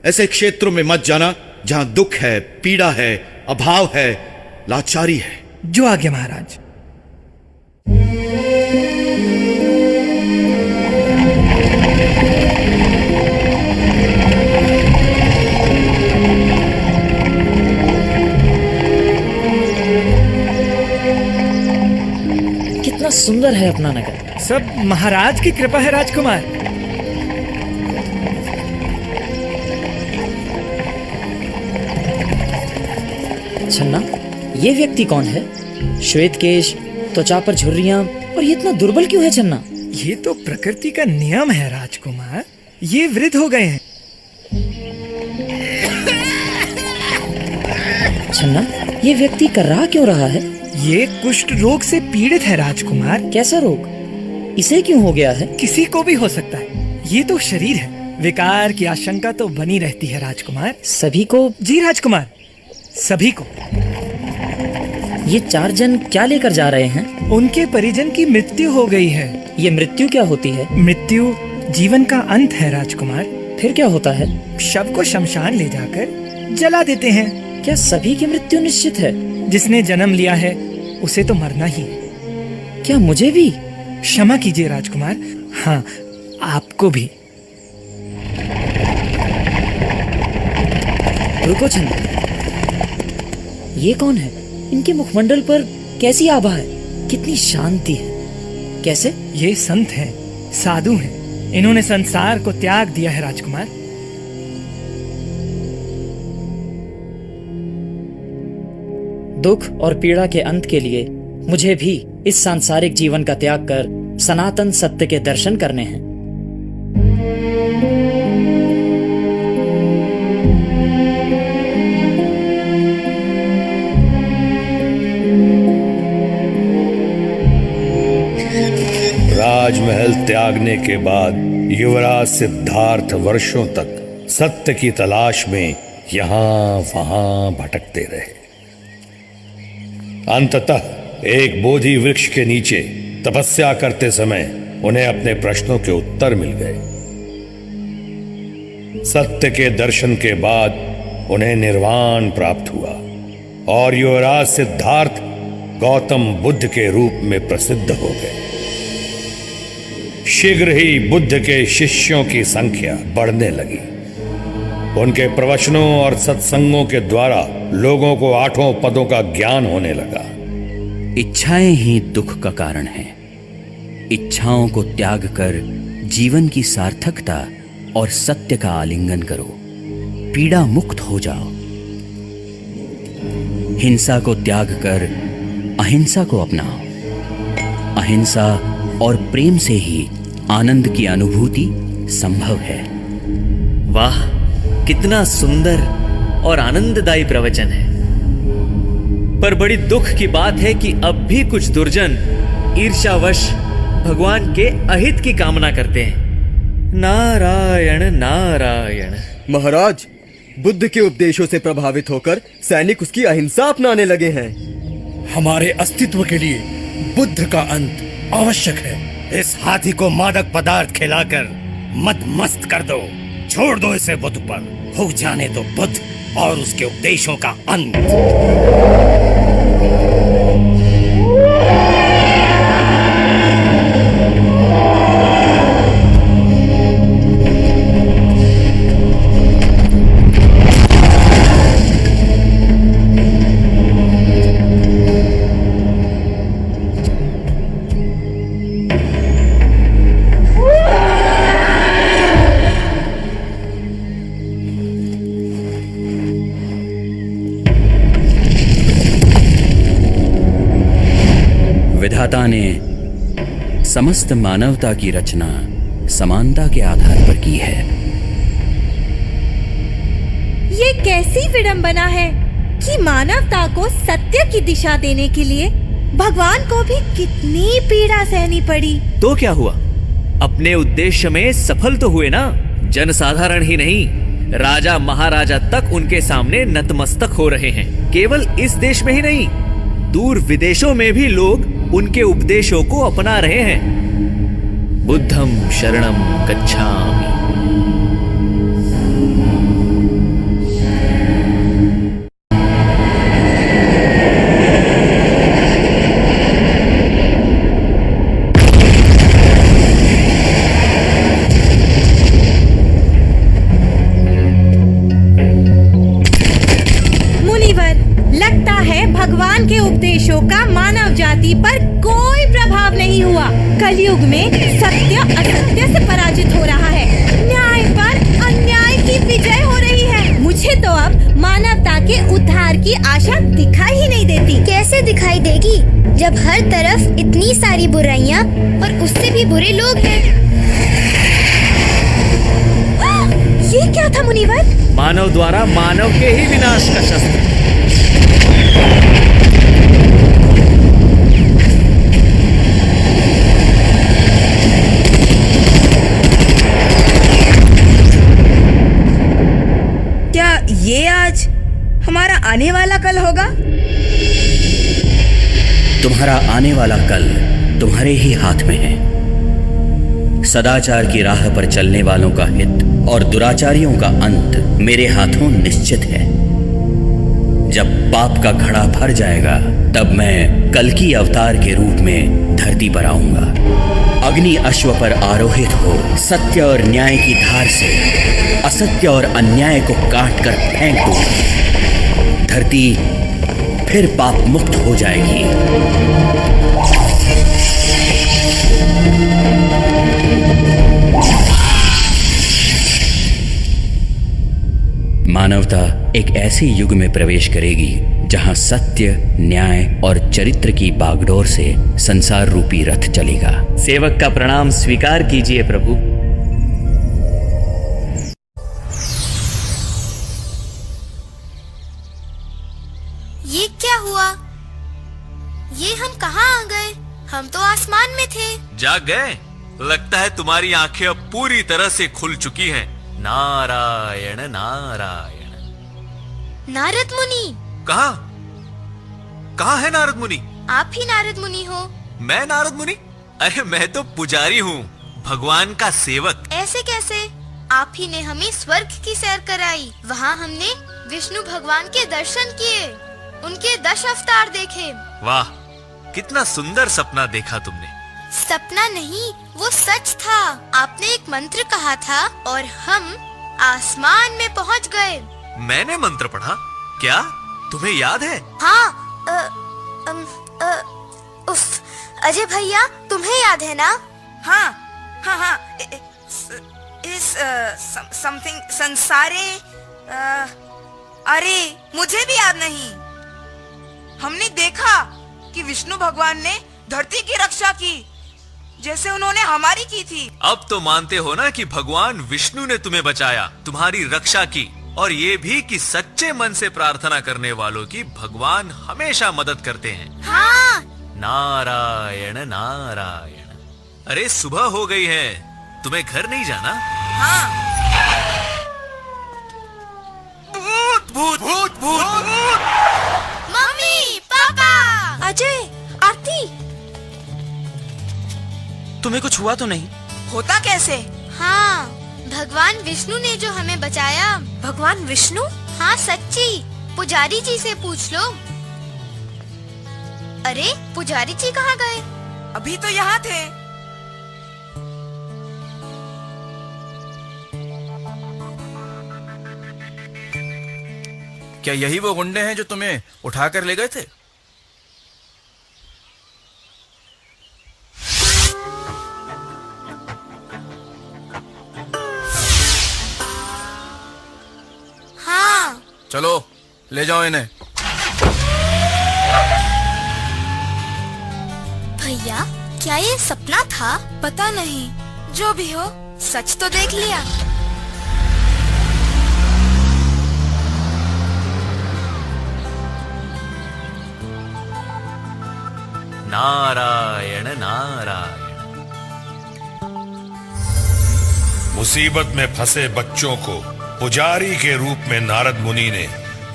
ऐसे क्षेत्रों में मत जाना जहां दुख है, पीड़ा है, अभाव है, लाचारी है। जो आज्ञा महाराज। सुंदर है अपना नगर। सब महाराज की कृपा है राजकुमार। छन्ना, ये व्यक्ति कौन है? श्वेत केश, त्वचा पर झुर्रियां, और ये इतना दुर्बल क्यों है छन्ना? ये तो प्रकृति का नियम है राजकुमार। ये वृद्ध हो गए हैं। छन्ना, ये व्यक्ति कर्रा क्यों रहा है? ये कुष्ठ रोग से पीड़ित है राजकुमार। कैसा रोग? इसे क्यों हो गया है? किसी को भी हो सकता है। ये तो शरीर है, विकार की आशंका तो बनी रहती है राजकुमार। सभी को? जी राजकुमार, सभी को। ये 4 जन क्या लेकर जा रहे हैं? उनके परिजन की मृत्यु हो गई है। ये मृत्यु क्या होती है? मृत्यु जीवन का अंत है राजकुमार। फिर क्या होता है? शव को शमशान ले जाकर जला देते हैं। क्या सभी की मृत्यु निश्चित है? जिसने जन्म लिया है उसे तो मरना ही है। क्या मुझे भी? क्षमा कीजिए राजकुमार। हाँ, आपको भी। रुको छन्ना, ये कौन है? इनके मुखमंडल पर कैसी आभा है? कितनी शांति है। कैसे? ये संत हैं, साधु हैं। इन्होंने संसार को त्याग दिया है राजकुमार। दुख और पीड़ा के अंत के लिए मुझे भी इस सांसारिक जीवन का त्याग कर सनातन सत्य के दर्शन करने हैं। राजमहल त्यागने के बाद युवराज सिद्धार्थ वर्षों तक सत्य की तलाश में यहां वहां भटकते रहे। अंततः एक बोधि वृक्ष के नीचे तपस्या करते समय उन्हें अपने प्रश्नों के उत्तर मिल गए। सत्य के दर्शन के बाद उन्हें निर्वाण प्राप्त हुआ और युवराज सिद्धार्थ गौतम बुद्ध के रूप में प्रसिद्ध हो गए। शीघ्र ही बुद्ध के शिष्यों की संख्या बढ़ने लगी। उनके प्रवचनों और सत्संगों के द्वारा लोगों को 8 पदों का ज्ञान होने लगा। इच्छाएं ही दुख का कारण है। इच्छाओं को त्याग कर जीवन की सार्थकता और सत्य का आलिंगन करो, पीड़ा मुक्त हो जाओ। हिंसा को त्याग कर अहिंसा को अपनाओ। अहिंसा और प्रेम से ही आनंद की अनुभूति संभव है। वाह, कितना सुंदर और आनंददायी प्रवचन है। पर बड़ी दुख की बात है कि अब भी कुछ दुर्जन ईर्ष्यावश भगवान के अहित की कामना करते हैं। नारायण नारायण। महाराज, बुद्ध के उपदेशों से प्रभावित होकर सैनिक उसकी अहिंसा अपनाने लगे हैं। हमारे अस्तित्व के लिए बुद्ध का अंत आवश्यक है। इस हाथी को मादक पदार्थ खिलाकर मत मस्त कर दो। छोड़ दो इसे बुद्ध पर। हो जाने दो बुद्ध और उसके उपदेशों का अंत। विधाता ने समस्त मानवता की रचना समानता के आधार पर की है। ये कैसी विडंबना है कि मानवता को सत्य की दिशा देने के लिए भगवान को भी कितनी पीड़ा सहनी पड़ी। तो क्या हुआ? अपने उद्देश्य में सफल तो हुए ना। जनसाधारण ही नहीं, राजा महाराजा तक उनके सामने नतमस्तक हो रहे हैं। केवल इस देश में ही नहीं, दूर विदेशों में भी लोग उनके उपदेशों को अपना रहे हैं। बुद्धम शरणम गच्छामि। लगता है भगवान के उपदेशों का मानव जाति पर कोई प्रभाव नहीं हुआ। कलयुग में सत्य असत्य से पराजित हो रहा है, न्याय पर अन्याय की विजय हो रही है। मुझे तो अब मानवता के उद्धार की आशा दिखाई ही नहीं देती। कैसे दिखाई देगी जब हर तरफ इतनी सारी बुराइयां और उससे भी बुरे लोग हैं। ये क्या था मुनिवर? मानव द्वारा मानव के ही विनाश का शस्त्र। क्या ये आज हमारा आने वाला कल होगा? तुम्हारा आने वाला कल तुम्हारे ही हाथ में है। सदाचार की राह पर चलने वालों का हित और दुराचारियों का अंत मेरे हाथों निश्चित है। जब पाप का घड़ा भर जाएगा तब मैं कल्कि अवतार के रूप में धरती पर आऊंगा। अग्नि अश्व पर आरोहित हो सत्य और न्याय की धार से असत्य और अन्याय को काट कर फेंक दूंगा। धरती फिर पाप मुक्त हो जाएगी। मानवता एक ऐसे युग में प्रवेश करेगी जहां सत्य, न्याय और चरित्र की बागडोर से संसार रूपी रथ चलेगा। सेवक का प्रणाम स्वीकार कीजिए प्रभु। ये क्या हुआ? ये हम कहाँ आ गए? हम तो आसमान में थे। जाग गए? लगता है तुम्हारी आंखें अब पूरी तरह से खुल चुकी हैं। नारायण नारायण। नारद मुनि। कहाँ है नारद मुनि? आप ही नारद मुनि हो। मैं नारद मुनि? अरे मैं तो पुजारी हूँ, भगवान का सेवक। ऐसे कैसे? आप ही ने हमें स्वर्ग की सैर कराई। वहाँ हमने विष्णु भगवान के दर्शन किए, उनके 10 अवतार देखे। वाह, कितना सुंदर सपना देखा तुमने। सपना नहीं, वो सच था। आपने एक मंत्र कहा था और हम आसमान में पहुंच गए। मैंने मंत्र पढ़ा? क्या तुम्हें याद है? हाँ। उफ, अजय भैया तुम्हें याद है ना? हाँ। इस समथिंग संसारे। अरे मुझे भी याद नहीं। हमने देखा कि विष्णु भगवान ने धरती की रक्षा की जैसे उन्होंने हमारी की थी। अब तो मानते हो ना कि भगवान विष्णु ने तुम्हें बचाया, तुम्हारी रक्षा की, और ये भी कि सच्चे मन से प्रार्थना करने वालों की भगवान हमेशा मदद करते हैं। हाँ। नारायण नारायण। अरे सुबह हो गई है, तुम्हें घर नहीं जाना? हाँ। भूत भूत भूत भूत। मम्मी, पापा। अजय, आरती, तुम्हें कुछ हुआ तो नहीं? होता कैसे? हाँ, भगवान विष्णु ने जो हमें बचाया। भगवान विष्णु? हाँ सच्ची, पुजारी जी से पूछ लो। अरे पुजारी जी कहाँ गए? अभी तो यहाँ थे। क्या यही वो गुंडे हैं जो तुम्हें उठाकर ले गए थे? हाँ। चलो ले जाओ इन्हें। भैया, क्या ये सपना था? पता नहीं, जो भी हो सच तो देख लिया। नारायण नारायण। मुसीबत में फंसे बच्चों को पुजारी के रूप में नारद मुनि ने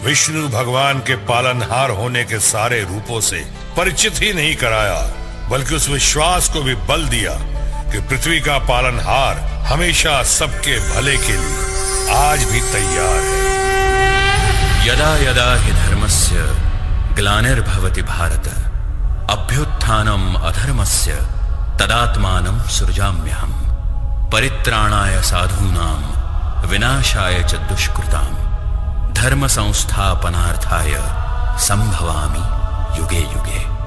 विष्णु भगवान के पालनहार होने के सारे रूपों से परिचित ही नहीं कराया, बल्कि उस विश्वास को भी बल दिया कि पृथ्वी का पालनहार हमेशा सबके भले के लिए आज भी तैयार है। यदा यदा हि धर्मस्य ग्लानिर्भवति भारत अभ्युत्थानम अधर्मस्य तदात्मानं सृजाम्यहम् परित्राणाय साधूनां विनाशाय च दुष्कृतां धर्म संस्थापनार्थाय संभवामि युगे युगे।